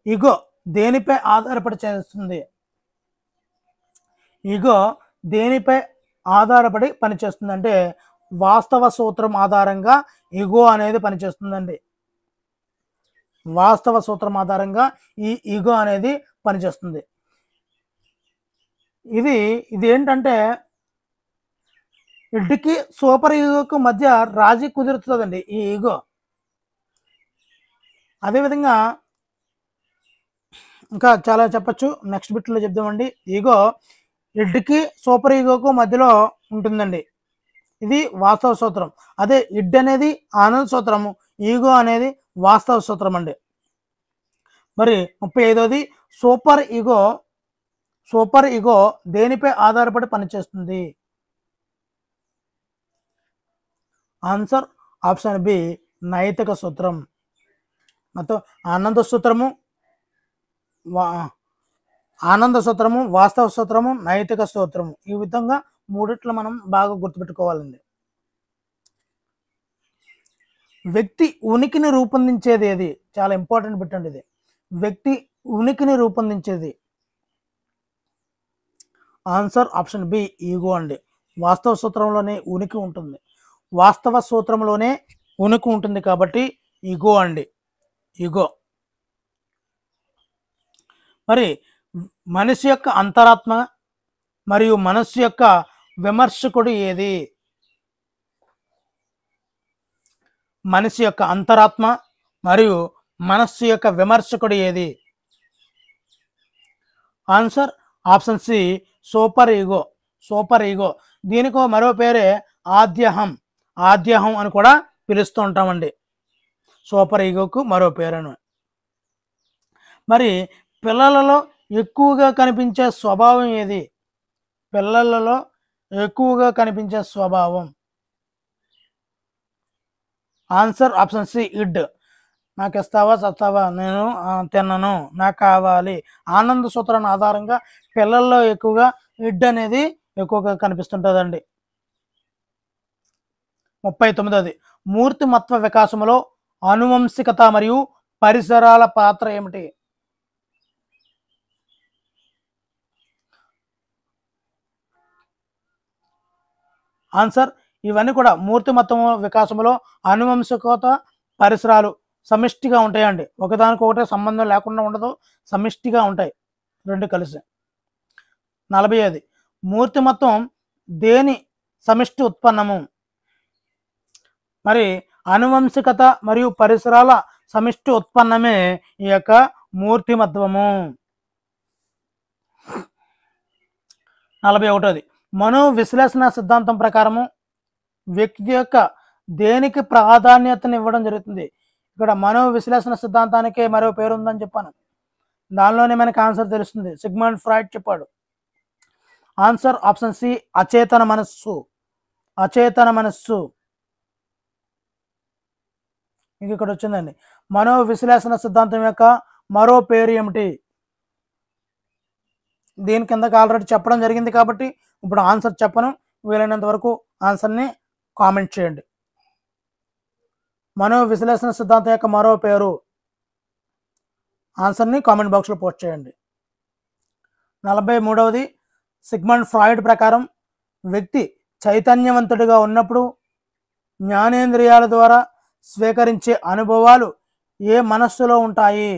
ఈగో దేనిపై ఆధారపడి చేస్తుంది? ఈగో దేనిపై ఆధారపడి పనిచేస్తుందంటే వాస్తవ సూత్రం ఆధారంగా ఈగో అనేది పనిచేస్తుందండి. వాస్తవ సూత్రం ఆధారంగా ఈ ఈగో అనేది పనిచేస్తుంది. ఇది ఏంటంటే ఇడ్కి సూపర్ ఈగోకు మధ్య రాజీ కుదురుతుందండి ఈ ఈగో. అదేవిధంగా ఇంకా చాలా చెప్పచ్చు, నెక్స్ట్ బిట్లో చెప్దామండి. ఈగో ఇడ్కి సూపర్ ఈగోకు మధ్యలో ఉంటుందండి. ఇది వాస్తవ సూత్రం. అదే ఇడ్ అనేది ఆనంద సూత్రము, ఈగో అనేది వాస్తవ సూత్రం అండి. మరి 35వది సూపర్ ఈగో దేనిపై ఆధారపడి పనిచేస్తుంది? ఆన్సర్ ఆప్షన్ బి నైతిక సూత్రం. మొత్తం ఆనంద సూత్రము, వాస్తవ సూత్రము, నైతిక సూత్రము, ఈ విధంగా మూడిట్లో మనం బాగా గుర్తుపెట్టుకోవాలండి. వ్యక్తి ఉనికిని రూపొందించేది ఏది? చాలా ఇంపార్టెంట్ పెట్టండి ఇది. వ్యక్తి ఉనికిని రూపొందించేది ఆన్సర్ ఆప్షన్ బి ఈగో అండి. వాస్తవ సూత్రంలోనే ఉనికి ఉంటుంది, వాస్తవ సూత్రంలోనే ఉనికి ఉంటుంది కాబట్టి ఈగో అండి, ఈగో. మరి మనిషి యొక్క అంతరాత్మ మరియు మనస్సు యొక్క విమర్శకుడు ఏది? మనిషి యొక్క అంతరాత్మ మరియు మనస్సు యొక్క విమర్శకుడు ఏది? Answer option C super ego. దీనికో మరో పేరే ఆద్యహం అని కూడా పిలుస్తూ ఉంటామండి. సూపర్ ఈగోకు మరో పేరును. మరి పిల్లలలో ఎక్కువగా కనిపించే స్వభావం ఏది? పిల్లలలో ఎక్కువగా కనిపించే స్వభావం ఆన్సర్ ఆప్షన్ సి ఇడ్. నాకు ఇస్తావా చస్తావా, నేను తిన్నను, నాకు కావాలి. ఆనంద సూత్రాన్ని ఆధారంగా పిల్లల్లో ఎక్కువగా ఇడ్ అనేది ఎక్కువగా కనిపిస్తుంటుందండి. 39వది మూర్తిమత్వ వికాసములో ఆనువంశికత మరియు పరిసరాల పాత్ర ఏమిటి? ఆన్సర్ ఇవన్నీ కూడా మూర్తిమత్వం వికాసంలో ఆనువంశికత, పరిసరాలు సమిష్టిగా ఉంటాయండి. ఒకదానికొకటే సంబంధం లేకుండా ఉండదు, సమిష్టిగా ఉంటాయి రెండు కలిసి. 40వది మూర్తిమత్వం దేని సమిష్టి ఉత్పన్నము? మరి ఆనువంశికత మరియు పరిసరాల సమిష్టి ఉత్పన్నమే ఈ యొక్క మూర్తిమత్వము. 41వది మనో విశ్లేషణ సిద్ధాంతం ప్రకారము వ్యక్తి యొక్క దేనికి ప్రాధాన్యతను ఇవ్వడం జరుగుతుంది? ఇక్కడ మనో విశ్లేషణ సిద్ధాంతానికి మరో పేరు ఉందని చెప్పాను. దానిలోనే మనకి ఆన్సర్ తెలుస్తుంది. సిగ్మండ్ ఫ్రాయిడ్ చెప్పాడు. ఆన్సర్ ఆప్షన్ సి, అచేతన మనస్సు. అచేతన మనస్సు. ఇంక ఇక్కడ వచ్చిందండి. మనో విశ్లేషణ సిద్ధాంతం యొక్క మరో పేరు ఏమిటి? దీని కిందకి ఆల్రెడీ చెప్పడం జరిగింది కాబట్టి ఇప్పుడు ఆన్సర్ చెప్పను. వీలైనంత వరకు ఆన్సర్ని కామెంట్ చేయండి. మనో విశ్లేషణ సిద్ధాంతం యొక్క మరో పేరు, ఆన్సర్ని కామెంట్ బాక్స్లో పోస్ట్ చేయండి. 43వది, సిగ్మండ్ ఫ్రాయిడ్ ప్రకారం వ్యక్తి చైతన్యవంతుడిగా ఉన్నప్పుడు జ్ఞానేంద్రియాల ద్వారా స్వీకరించే అనుభవాలు ఏ మనస్సులో ఉంటాయి?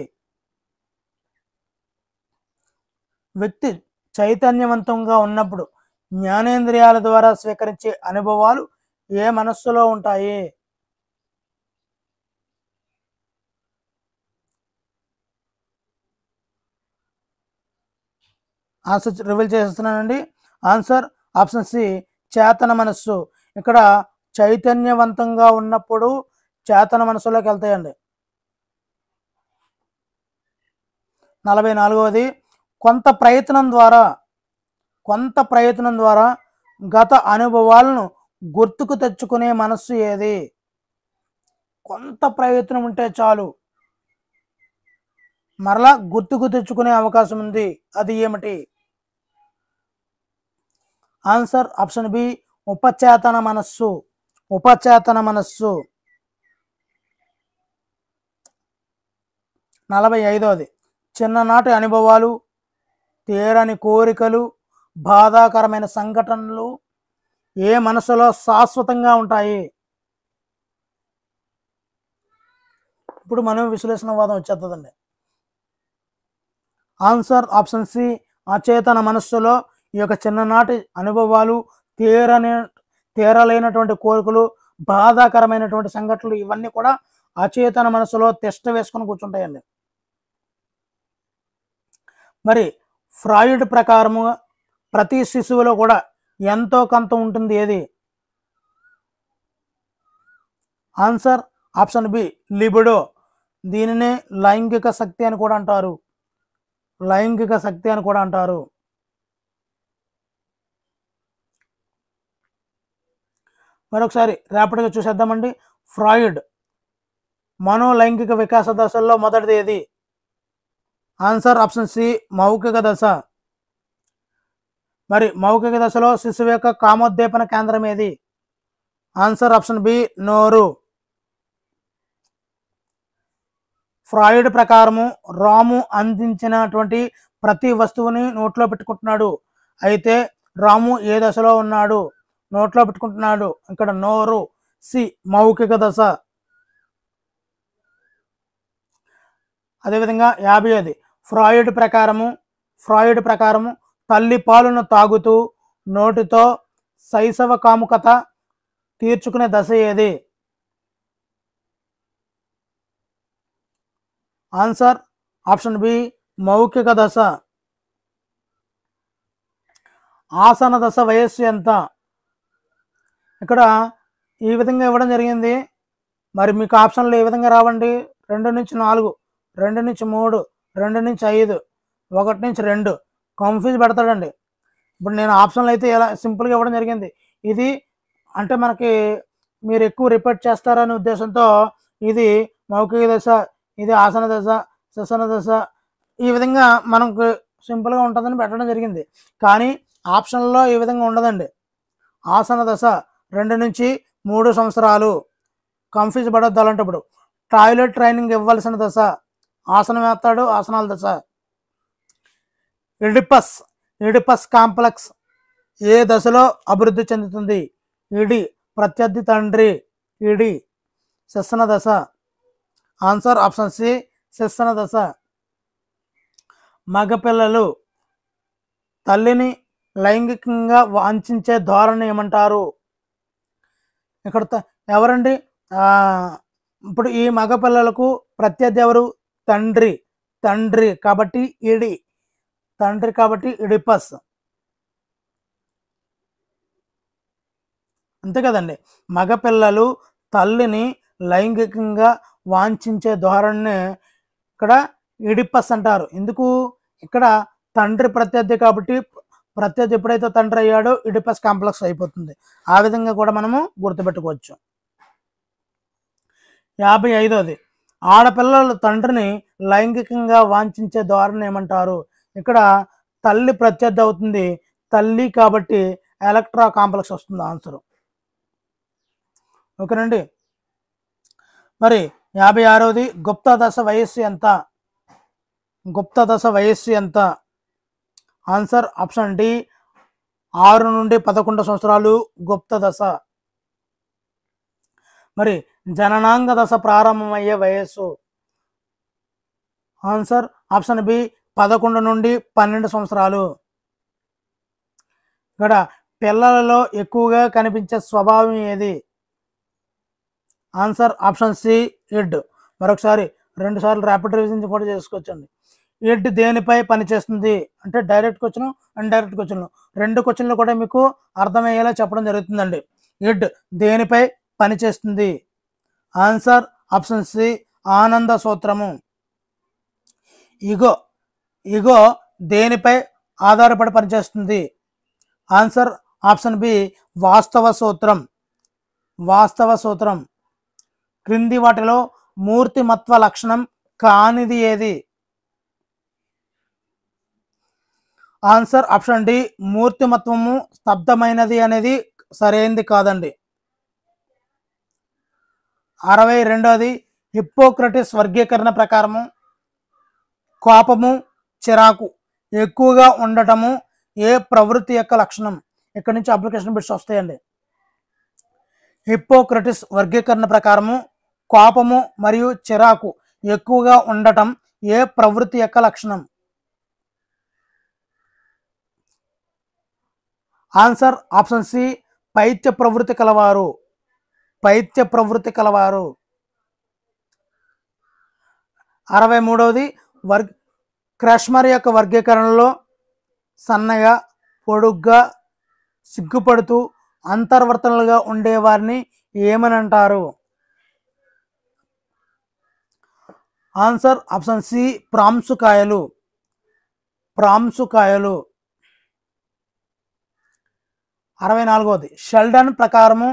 వ్యక్తి చైతన్యవంతంగా ఉన్నప్పుడు జ్ఞానేంద్రియాల ద్వారా స్వీకరించే అనుభవాలు ఏ మనస్సులో ఉంటాయి? ఆన్సర్ రివీల్ చేస్తున్నానండి. ఆన్సర్ ఆప్షన్ సి, చేతన మనస్సు. ఇక్కడ చైతన్యవంతంగా ఉన్నప్పుడు చేతన మనస్సులోకి వెళ్తాయండి. 44వది, కొంత ప్రయత్నం ద్వారా గత అనుభవాలను గుర్తుకు తెచ్చుకునే మనస్సు ఏది? కొంత ప్రయత్నం ఉంటే చాలు మరలా గుర్తుకు తెచ్చుకునే అవకాశం ఉంది. అది ఏమిటి? ఆన్సర్ ఆప్షన్ బి, ఉపచేతన మనస్సు. ఉపచేతన మనస్సు. 45వది, చిన్ననాటి అనుభవాలు, తీరని కోరికలు, బాధాకరమైన సంఘటనలు ఏ మనసులో శాశ్వతంగా ఉంటాయి? ఇప్పుడు మనం విశ్లేషణవాదం వచ్చేస్తుందండి. ఆన్సర్ ఆప్షన్ సి, అచేతన మనస్సులో ఈ యొక్క చిన్ననాటి అనుభవాలు, తీరలేనటువంటి కోరికలు, బాధాకరమైనటువంటి సంఘటనలు ఇవన్నీ కూడా అచేతన మనస్సులో తిష్ట వేసుకొని కూర్చుంటాయండి. మరి ఫ్రాయిడ్ ప్రకారము ప్రతి శిశువులో కూడా ఎంతో కొంత ఉంటుంది. ఏది? Answer option B, libido. దీనినే లైంగిక శక్తి అని కూడా అంటారు. లైంగిక శక్తి అని కూడా అంటారు. మరొకసారి ర్యాపిడ్గా చూసేద్దామండి. ఫ్రాయిడ్ మనోలైంగిక వికాస దశల్లో మొదటిది ఏది? ఆన్సర్ ఆప్షన్ సి, మౌఖిక దశ. మరి మౌఖిక దశలో శిశువు యొక్క కామోద్దీపన కేంద్రం ఏది? ఆన్సర్ ఆప్షన్ బి, నోరు. ఫ్రాయిడ్ ప్రకారము రాము అందించినటువంటి ప్రతి వస్తువుని నోట్లో పెట్టుకుంటున్నాడు. అయితే రాము ఏ దశలో ఉన్నాడు? నోట్లో పెట్టుకుంటున్నాడు. ఇక్కడ నోరు. సి, మౌఖిక దశ. అదేవిధంగా 50వది, ఫ్రాయిడ్ ప్రకారము తల్లి పాలను తాగుతూ నోటితో శైశవ కాముకత తీర్చుకునే దశ ఏది? ఆన్సర్ ఆప్షన్ బి, మౌఖిక దశ. ఆసన దశ వయస్సు ఎంత? ఇక్కడ ఈ విధంగా ఇవ్వడం జరిగింది. మరి మీకు ఆప్షన్లు ఏ విధంగా రావండి? 2 నుంచి 4, 2 నుంచి 3, 2 నుంచి 5, 1 నుంచి 2 కన్ఫ్యూజ్ పెడతాడండి. ఇప్పుడు నేను ఆప్షన్లు అయితే ఎలా సింపుల్గా ఇవ్వడం జరిగింది. ఇది అంటే మనకి మీరు ఎక్కువ రిపీట్ చేస్తారనే ఉద్దేశంతో ఇది మౌఖిక దశ, ఇది ఆసన దశ, శ్వసన దశ, ఈ విధంగా మనకు సింపుల్గా ఉంటుందని పెట్టడం జరిగింది. కానీ ఆప్షన్లో ఈ విధంగా ఉండదండి. ఆసన దశ 2 నుంచి 3 సంవత్సరాలు. కన్ఫ్యూజ్ పడొద్దు అలాంటప్పుడు. టాయిలెట్ ట్రైనింగ్ ఇవ్వాల్సిన దశ ఆసనం వేస్తాడు, ఆసనాల దశ. ఎడిపస్ కాంప్లెక్స్ ఏ దశలో అభివృద్ధి చెందుతుంది? ఇడి, ప్రత్యర్థి తండ్రి, ఇడి. శిశన దశ. ఆన్సర్ ఆప్షన్ సి, శిశన దశ. మగపిల్లలు తల్లిని లైంగికంగా వాంఛించే ధోరణి ఏమంటారు? ఇక్కడ ఎవరండి? ఇప్పుడు ఈ మగపిల్లలకు ప్రత్యర్థి ఎవరు? తండ్రి కాబట్టి ఇడి. తండ్రి కాబట్టి ఇడిపస్. అంతే కదండి. మగపిల్లలు తల్లిని లైంగికంగా వాంఛించే ధోరణిని ఇక్కడ ఇడిపస్ అంటారు. ఎందుకు? ఇక్కడ తండ్రి ప్రత్యర్థి కాబట్టి ప్రత్యర్థి ఎప్పుడైతే తండ్రి అయ్యాడో ఇడిపస్ కాంప్లెక్స్ అయిపోతుంది. ఆ విధంగా కూడా మనము గుర్తుపెట్టుకోవచ్చు. 55వది ఆడపిల్లల తండ్రిని లైంగికంగా వాంఛించే ధోరణి ఏమంటారు? ఇక్కడ తల్లి ప్రత్యర్థి అవుతుంది. తల్లి కాబట్టి ఎలక్ట్రా కాంప్లెక్స్ వస్తుంది ఆన్సర్. ఓకేనండి. మరి 56వది గుప్త దశ వయస్సు ఎంత? గుప్త దశ వయస్సు ఎంత? ఆన్సర్ ఆప్షన్ డి 6 నుండి 11 సంవత్సరాలు గుప్త దశ. మరి జననాంగ దశ ప్రారంభమయ్యే వయస్సు? ఆన్సర్ ఆప్షన్ బి 11 నుండి 12 సంవత్సరాలు. ఇక్కడ పిల్లలలో ఎక్కువగా కనిపించే స్వభావం ఏది? ఆన్సర్ ఆప్షన్ సి ఎడ్. మరొకసారి 2 సార్లు ర్యాపిడ్ రివిజన్ కూడా చేసుకోవచ్చండి. ఎడ్ దేనిపై పనిచేస్తుంది అంటే డైరెక్ట్ క్వశ్చన్, ఇండైరెక్ట్ క్వశ్చన్ 2 క్వశ్చన్లు కూడా మీకు అర్థమయ్యేలా చెప్పడం జరుగుతుందండి. ఎడ్ దేనిపై పనిచేస్తుంది? ఆన్సర్ ఆప్షన్ సి ఆనంద సూత్రము. ఇగో దేనిపై ఆధారపడి పనిచేస్తుంది? ఆన్సర్ ఆప్షన్ బి వాస్తవ సూత్రం. వాస్తవ సూత్రం. క్రింది వాటిలో మూర్తిమత్వ లక్షణం కానిది ఏది? ఆన్సర్ ఆప్షన్ డి మూర్తిమత్వము స్తబ్దమైనది అనేది సరైనది కాదండి. 62వది హిప్పోక్రటిస్ వర్గీకరణ ప్రకారము కోపము, చిరాకు ఎక్కువగా ఉండటము ఏ ప్రవృత్తి యొక్క లక్షణం? ఇక్కడ నుంచి అప్లికేషన్ బిట్స్ వస్తాయండి. హిప్పోక్రటిస్ వర్గీకరణ ప్రకారము కోపము మరియు చిరాకు ఎక్కువగా ఉండటం ఏ ప్రవృత్తి యొక్క లక్షణం? ఆన్సర్ ఆప్షన్ సి పైత్య ప్రవృత్తి కలవారు. పైత్య ప్రవృత్తి కలవారు. 63వది క్రష్మర్ యొక్క వర్గీకరణలో సన్నగా, పొడుగ్గా, సిగ్గుపడుతూ అంతర్వర్తనలుగా ఉండేవారిని ఏమని అంటారు? ఆన్సర్ ఆప్షన్ సి ప్రాంశుకాయలు. ప్రాంశుకాయలు. 64వది షెల్డన్ ప్రకారము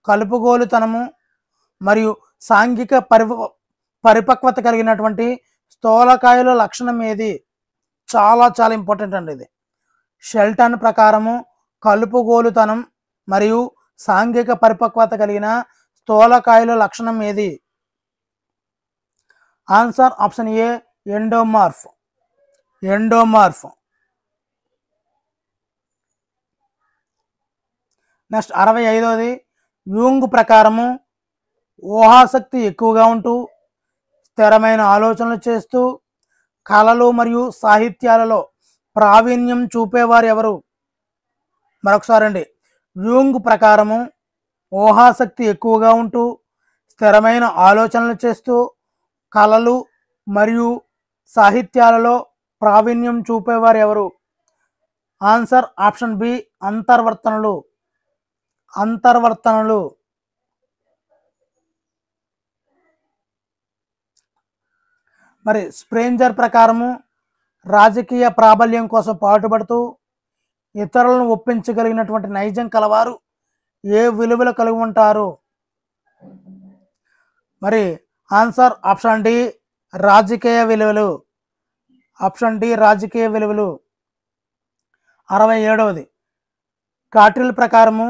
కలుపుగోలుతనము మరియు సాంఘిక పరిపక్వత కలిగినటువంటి స్థూలకాయుల లక్షణం ఏది? చాలా చాలా ఇంపార్టెంట్ అండి ఇది. షెల్టన్ ప్రకారము కలుపుగోలుతనం మరియు సాంఘిక పరిపక్వత కలిగిన స్థూలకాయుల లక్షణం ఏది? Answer option A endomorph. Endomorph. Next 65వది యూంగ్ ప్రకారము ఊహాశక్తి ఎక్కువగా ఉంటూ స్థిరమైన ఆలోచనలు చేస్తూ కళలు మరియు సాహిత్యాలలో ప్రావీణ్యం చూపేవారు ఎవరు? మరొకసారి అండి. యూంగ్ ప్రకారము ఊహాశక్తి ఎక్కువగా ఉంటూ స్థిరమైన ఆలోచనలు చేస్తూ కళలు మరియు సాహిత్యాలలో ప్రావీణ్యం చూపేవారు ఎవరు? ఆన్సర్ ఆప్షన్ బి అంతర్వర్తనలు. అంతర్వర్తనలు. మరి స్ప్రేంజర్ ప్రకారము రాజకీయ ప్రాబల్యం కోసం పాటుపడుతూ ఇతరులను ఒప్పించగలిగినటువంటి నైజం కలవారు ఏ విలువలు కలిగి ఉంటారు? మరి ఆన్సర్ ఆప్షన్ డి రాజకీయ విలువలు. ఆప్షన్ డి రాజకీయ విలువలు. 67వది కాట్రిల్ ప్రకారము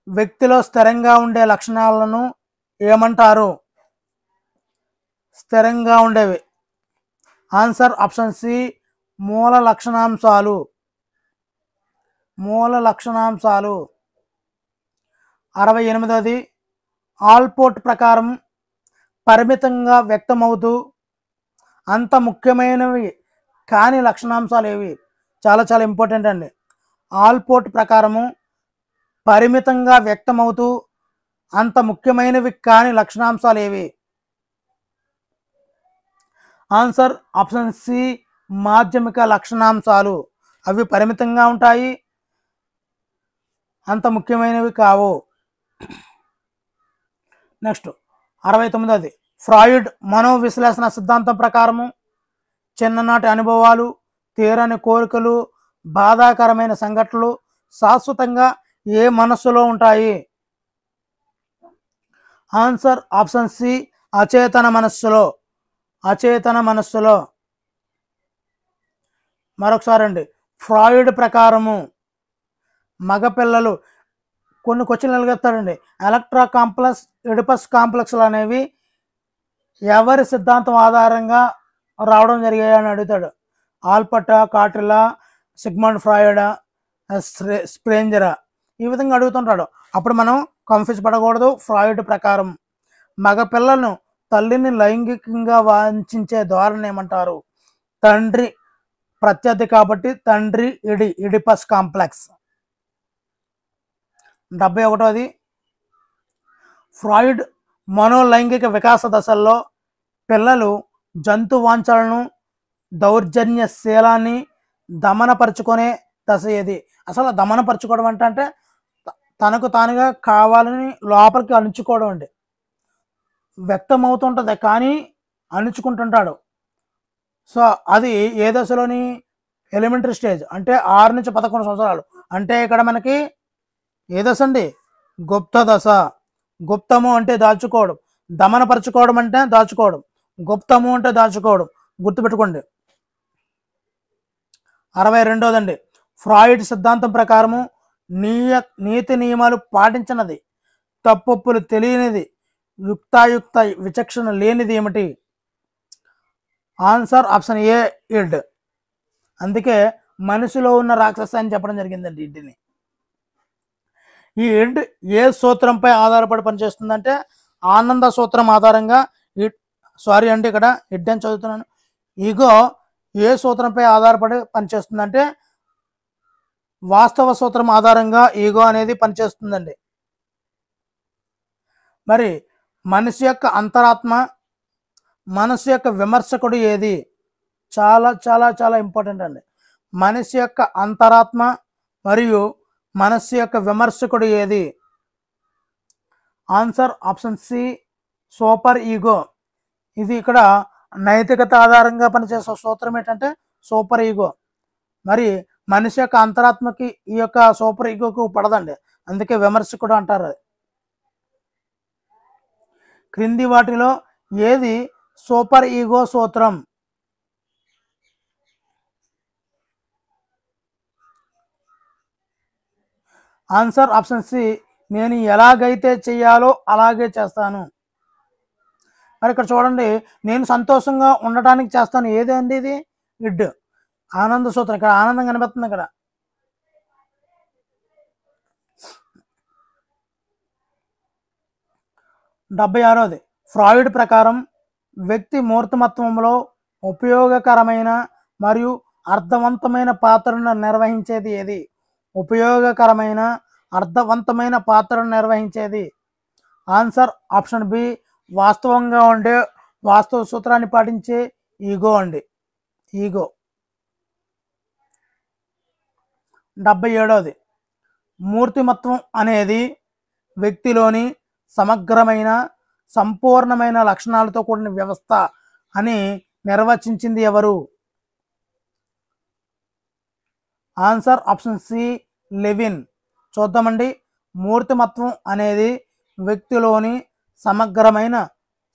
వ్యక్తిలో స్థిరంగా ఉండే లక్షణాలను ఏమంటారు? స్థిరంగా ఉండేవి. ఆన్సర్ ఆప్షన్ సి మూల లక్షణాంశాలు. మూల లక్షణాంశాలు. 68వది ఆల్పోర్ట్ ప్రకారం పరిమితంగా వ్యక్తమవుతూ అంత ముఖ్యమైనవి కాని లక్షణాంశాలు ఏవి? చాలా చాలా ఇంపార్టెంట్ అండి. ఆల్పోర్ట్ ప్రకారము పరిమితంగా వ్యక్తమవుతూ అంత ముఖ్యమైనవి కాని లక్షణాంశాలు ఏవి? ఆన్సర్ ఆప్షన్ సి మాధ్యమిక లక్షణాంశాలు. అవి పరిమితంగా ఉంటాయి, అంత ముఖ్యమైనవి కావు. నెక్స్ట్ 69ది ఫ్రాయిడ్ మనోవిశ్లేషణ సిద్ధాంతం ప్రకారము చిన్ననాటి అనుభవాలు, తీరని కోరికలు, బాధాకరమైన సంఘటనలు శాశ్వతంగా ఏ మనస్సులో ఉంటాయి? ఆన్సర్ ఆప్షన్ సి, అచేతన మనస్సులో. అచేతన మనస్సులో. మరొకసారి అండి, ఫ్రాయిడ్ ప్రకారము మగపిల్లలు కొన్ని క్వశ్చన్లు అడుగుతాడండి. ఎలక్ట్రా కాంప్లెక్స్, ఎడిపస్ కాంప్లెక్స్లు అనేవి ఎవరి సిద్ధాంతం ఆధారంగా రావడం జరిగాయని అడుగుతాడు. ఆల్పర్టా, కాట్రిలా, సిగ్మండ్ ఫ్రాయిడా, స్ప్రేంజరా, ఈ విధంగా అడుగుతుంటాడు. అప్పుడు మనం కన్ఫ్యూజ్ పడకూడదు. ఫ్రాయిడ్ ప్రకారం మగపిల్లలను తల్లిని లైంగికంగా వాంఛించే ధోరణి ఏమంటారు? తండ్రి ప్రత్యర్థి కాబట్టి తండ్రి ఇడిపస్ కాంప్లెక్స్. 71ది ఫ్రాయిడ్ మనోలైంగిక వికాస దశల్లో పిల్లలు జంతు వాంఛలను, దౌర్జన్యశీలాన్ని దమనపరుచుకునే దశ ఏది? అసలు దమనపరుచుకోవడం అంటే తనకు తానుగా కావాలని లోపలికి అణుచుకోవడం అండి. వ్యక్తమవుతుంటుంది కానీ అణుచుకుంటుంటాడు. సో అది ఏ దశలోని? ఎలిమెంటరీ స్టేజ్, అంటే 6 నుంచి 11 సంవత్సరాలు. అంటే ఇక్కడ మనకి ఏ దశ అండి? గుప్త దశ. గుప్తము అంటే దాచుకోవడం, దమనపరచుకోవడం అంటే దాచుకోవడం, గుప్తము అంటే దాచుకోవడం. గుర్తుపెట్టుకోండి. 62దండి ఫ్రాయిడ్ సిద్ధాంతం ప్రకారము నీతి నియమాలు పాటించినది, తప్పొప్పులు తెలియనిది, యుక్తాయుక్త విచక్షణ లేనిది ఏమిటి? Answer option A, id. అందుకే మనిషిలో ఉన్న రాక్షస అని చెప్పడం జరిగిందండి ఇంటిని. ఈ ఇడ్ ఏ సూత్రంపై ఆధారపడి పనిచేస్తుందంటే ఆనంద సూత్రం ఆధారంగా. సారీ అండి, ఇక్కడ ఇడ్ అని చదువుతున్నాను. ఈగో ఏ సూత్రంపై ఆధారపడి పనిచేస్తుందంటే వాస్తవ సూత్రం ఆధారంగా ఈగో అనేది పనిచేస్తుందండి. మరి మనిషి యొక్క అంతరాత్మ, మనసు యొక్క విమర్శకుడు ఏది? చాలా చాలా చాలా ఇంపార్టెంట్ అండి. మనిషి యొక్క అంతరాత్మ మరియు మనస్సు యొక్క విమర్శకుడు ఏది? Answer option C, super ego. ఇది ఇక్కడ నైతికత ఆధారంగా పనిచేసే సూత్రం ఏంటంటే సూపర్ ఈగో. మరి మనిషి యొక్క అంతరాత్మకి ఈ యొక్క సూపర్ ఈగోకు పడదండి, అందుకే విమర్శకుడు అంటారు. క్రింది వాటిలో ఏది సూపర్ ఈగో సూత్రం? ఆన్సర్ ఆప్షన్ సి, నేను ఎలాగైతే చేయాలో అలాగే చేస్తాను. మరి ఇక్కడ చూడండి, నేను సంతోషంగా ఉండటానికి చేస్తాను. ఏదండి ఇది? ఇడ్, ఆనంద సూత్రం. ఇక్కడ ఆనందం కనిపిస్తుంది. ఇక్కడ 76ది ఫ్రాయిడ్ ప్రకారం వ్యక్తి మూర్తమత్వంలో ఉపయోగకరమైన మరియు అర్థవంతమైన పాత్రను నిర్వహించేది ఏది? ఉపయోగకరమైన అర్థవంతమైన పాత్రను నిర్వహించేది. ఆన్సర్ ఆప్షన్ బి, వాస్తవంగా ఉండే వాస్తవ సూత్రాన్ని పాటించే ఈగో అండి. ఈగో. 77ది మూర్తిమత్వం అనేది వ్యక్తిలోని సమగ్రమైన సంపూర్ణమైన లక్షణాలతో కూడిన వ్యవస్థ అని నిర్వచించింది ఎవరు? Answer option C, Lewin. చూద్దామండి. మూర్తిమత్వం అనేది వ్యక్తిలోని సమగ్రమైన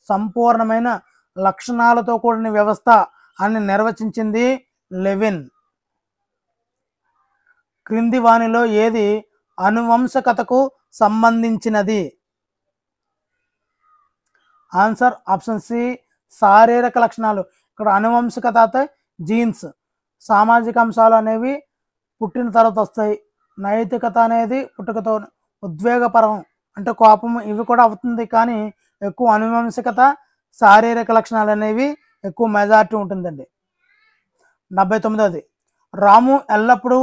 సంపూర్ణమైన లక్షణాలతో కూడిన వ్యవస్థ అని నిర్వచించింది లెవిన్. క్రింది వానిలో ఏది అనువంశకతకు సంబంధించినది? ఆన్సర్ ఆప్షన్ సి, శారీరక లక్షణాలు. ఇక్కడ అనువంశికత అయితే జీన్స్, సామాజిక అంశాలు అనేవి పుట్టిన తర్వాత వస్తాయి. నైతికత అనేది పుట్టుకతో, ఉద్వేగపరం అంటే కోపం, ఇవి కూడా అవుతుంది. కానీ ఎక్కువ అనువంశికత, శారీరక లక్షణాలు అనేవి ఎక్కువ మెజారిటీ ఉంటుందండి. 79ది రాము ఎల్లప్పుడూ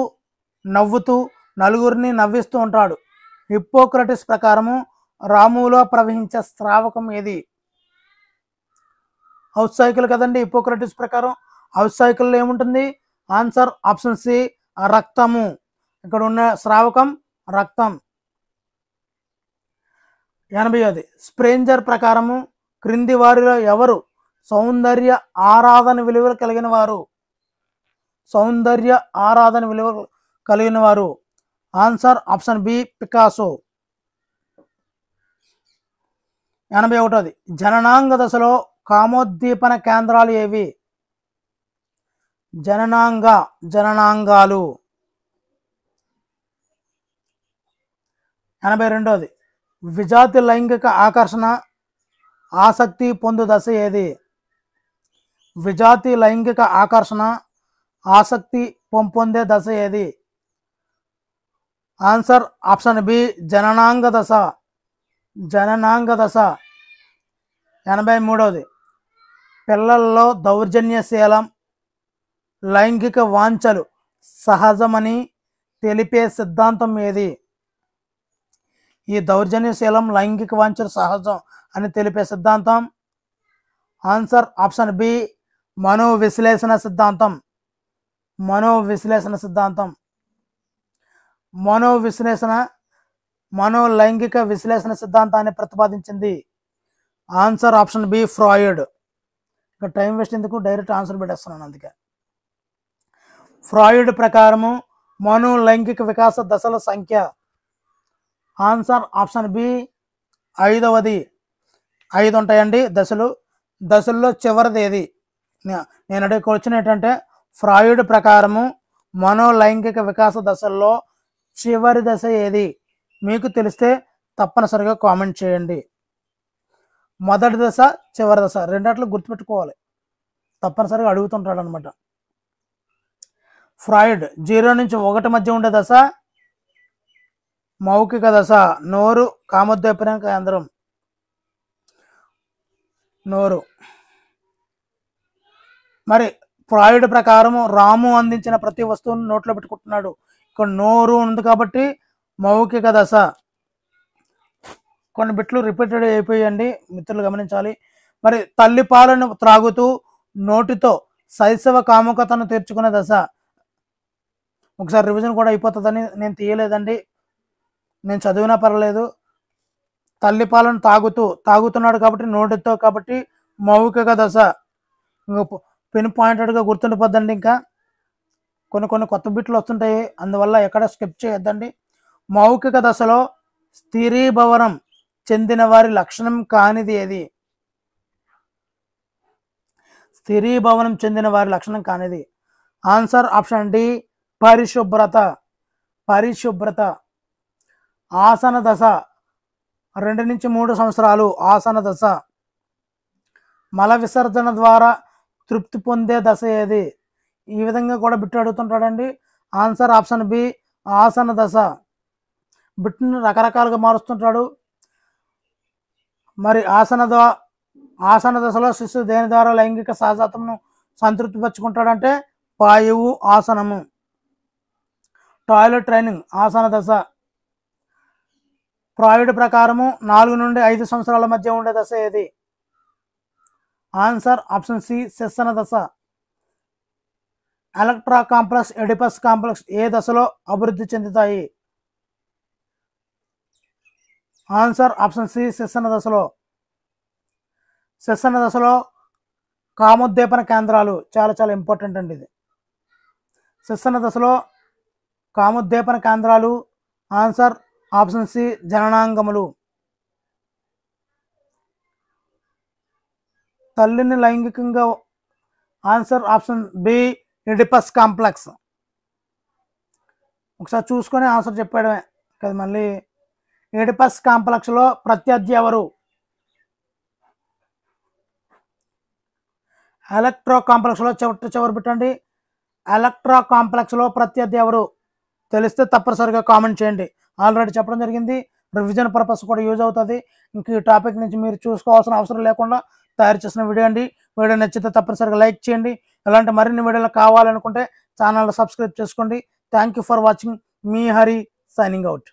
నవ్వుతూ నలుగురిని నవ్విస్తూ ఉంటాడు. హిప్పోక్రటిస్ ప్రకారము రాములో ప్రవహించే స్రావకం ఏది? హౌస్ సైకిల్ కదండి హిప్పోక్రటిస్ ప్రకారం. హౌస్ సైకిల్లో ఏముంటుంది? ఆన్సర్ ఆప్షన్ సి, రక్తము. ఇక్కడ ఉన్న స్రావకం రక్తం. 80ది స్ప్రేంజర్ ప్రకారము క్రింది వారిలో ఎవరు సౌందర్య ఆరాధన విలువలు కలిగిన వారు? సౌందర్య ఆరాధన విలువలు కలిగిన వారు. Answer option B Picasso. 81. జననాంగ దశలో కామోద్దీపన కేంద్రాలు ఏవి? జననాంగాలు. 82. విజాతి లైంగిక ఆకర్షణ ఆసక్తి పొందు దశ ఏది? విజాతి లైంగిక ఆకర్షణ ఆసక్తి పొందే దశ ఏది? ఆన్సర్ ఆప్షన్ బి జననాంగ దశ. 83. పిల్లల్లో దౌర్జన్యశీలం లైంగిక వాంఛలు సహజమని తెలిపే సిద్ధాంతం ఏది? ఈ దౌర్జన్యశీలం లైంగిక వాంఛలు సహజం అని తెలిపే సిద్ధాంతం. ఆన్సర్ ఆప్షన్ బి మనోవిశ్లేషణ సిద్ధాంతం. మనోలైంగిక విశ్లేషణ సిద్ధాంతాన్ని ప్రతిపాదించింది. Answer option B Freud. ఇక టైం వేస్ట్ ఎందుకు, డైరెక్ట్ ఆన్సర్ పెట్టేస్తున్నాను. అందుకే ఫ్రాయిడ్ ప్రకారము మనోలైంగిక వికాస దశల సంఖ్య. Answer option B 5వది. 5 ఉంటాయండి దశల్లో చివరిది ఏది? నేను అడిగే క్వశ్చన్ ఏంటంటే ఫ్రాయిడ్ ప్రకారము మనోలైంగిక వికాస దశల్లో చివరి దశ ఏది? మీకు తెలిస్తే తప్పనిసరిగా కామెంట్ చేయండి. మొదటి దశ చివరి దశ రెండట్లు గుర్తుపెట్టుకోవాలి, తప్పనిసరిగా అడుగుతుంటాడు అనమాట. ఫ్రాయిడ్ 0 నుంచి 1 మధ్య ఉండే దశ మౌఖిక దశ. నోరు కామోద్దీపన కేంద్రం. నోరు. మరి ఫ్రాయిడ్ ప్రకారము రాము అందించిన ప్రతి వస్తువును నోట్లో పెట్టుకుంటున్నాడు. ఇక్కడ నోరు ఉంది కాబట్టి మౌఖిక దశ. కొన్ని బిట్లు రిపీటెడ్ అయిపోయండి, మిత్రులు గమనించాలి. మరి తల్లి పాలను త్రాగుతూ నోటితో శైశవ కాముకతను తీర్చుకునే దశ. ఒకసారి రివిజన్ కూడా అయిపోతుందని నేను తీయలేదండి, నేను చదివినా పర్లేదు. తల్లి పాలను తాగుతున్నాడు కాబట్టి నోటితో, కాబట్టి మౌఖిక దశ. పిన్ పాయింటెడ్గా గుర్తుండిపోద్దండి. ఇంకా కొన్ని కొత్త బిట్లు వస్తుంటాయి, అందువల్ల ఎక్కడ స్కిప్ చేయొద్దండి. మౌఖిక దశలో స్థిరీభవనం చెందిన వారి లక్షణం కానిది ఏది? స్థిరీభవనం చెందిన వారి లక్షణం కానిది. ఆన్సర్ ఆప్షన్ డి పరిశుభ్రత. ఆసన దశ 2 నుంచి 3 సంవత్సరాలు. ఆసన దశ. మల విసర్జన ద్వారా తృప్తి పొందే దశ ఏది? ఈ విధంగా కూడా బిట్టు అడుగుతుంటాడండి. ఆన్సర్ ఆప్షన్ బి ఆసన దశ. బిట్టును రకరకాలుగా మారుస్తుంటాడు. మరి ఆసన దశలో శిశువు దేని ద్వారా లైంగిక సహజత్వమును సంతృప్తిపరుచుకుంటాడంటే పాయువు ఆసనము. టాయిలెట్ ట్రైనింగ్ ఆసన దశ. ఫ్రాయిడ్ ప్రకారము 4 నుండి 5 సంవత్సరాల మధ్య ఉండే దశ ఏది? ఆన్సర్ ఆప్షన్ సి శిశన దశ. ఎలక్ట్రా కాంప్లెక్స్ ఎడిపస్ కాంప్లెక్స్ ఏ దశలో అభివృద్ధి చెందుతాయి? ఆన్సర్ ఆప్షన్ సి శిశన దశలో. శిశన దశలో కామోద్దీపన కేంద్రాలు చాలా చాలా ఇంపార్టెంట్ అండి. ఇది శిశన దశలో కామోద్దీపన కేంద్రాలు. ఆన్సర్ ఆప్షన్ సి జననాంగములు. తల్లిని లైంగికంగా. Answer option B Oedipus complex. ఒకసారి చూసుకొని ఆన్సర్ చెప్పడమే కదా. మళ్ళీ ఎడిపస్ కాంప్లెక్స్లో ప్రత్యర్థి ఎవరు? ఎలక్ట్రో కాంప్లెక్స్లో చివరి పెట్టండి. ఎలక్ట్రో కాంప్లెక్స్లో ప్రత్యర్థి ఎవరు? తెలిస్తే తప్పనిసరిగా కామెంట్ చేయండి. ఆల్రెడీ చెప్పడం జరిగింది, రివిజన్ పర్పస్ కూడా యూజ్ అవుతుంది. ఇంక ఈ టాపిక్ నుంచి మీరు చూసుకోవాల్సిన అవసరం లేకుండా తయారు చేసిన వీడియో అండి. వీడియో నచ్చితే తప్పనిసరిగా లైక్ చేయండి. ఇలాంటి మరిన్ని వీడియోలు కావాలనుకుంటే ఛానల్ సబ్స్క్రైబ్ చేసుకోండి. Thank you for watching. Me Hari signing out.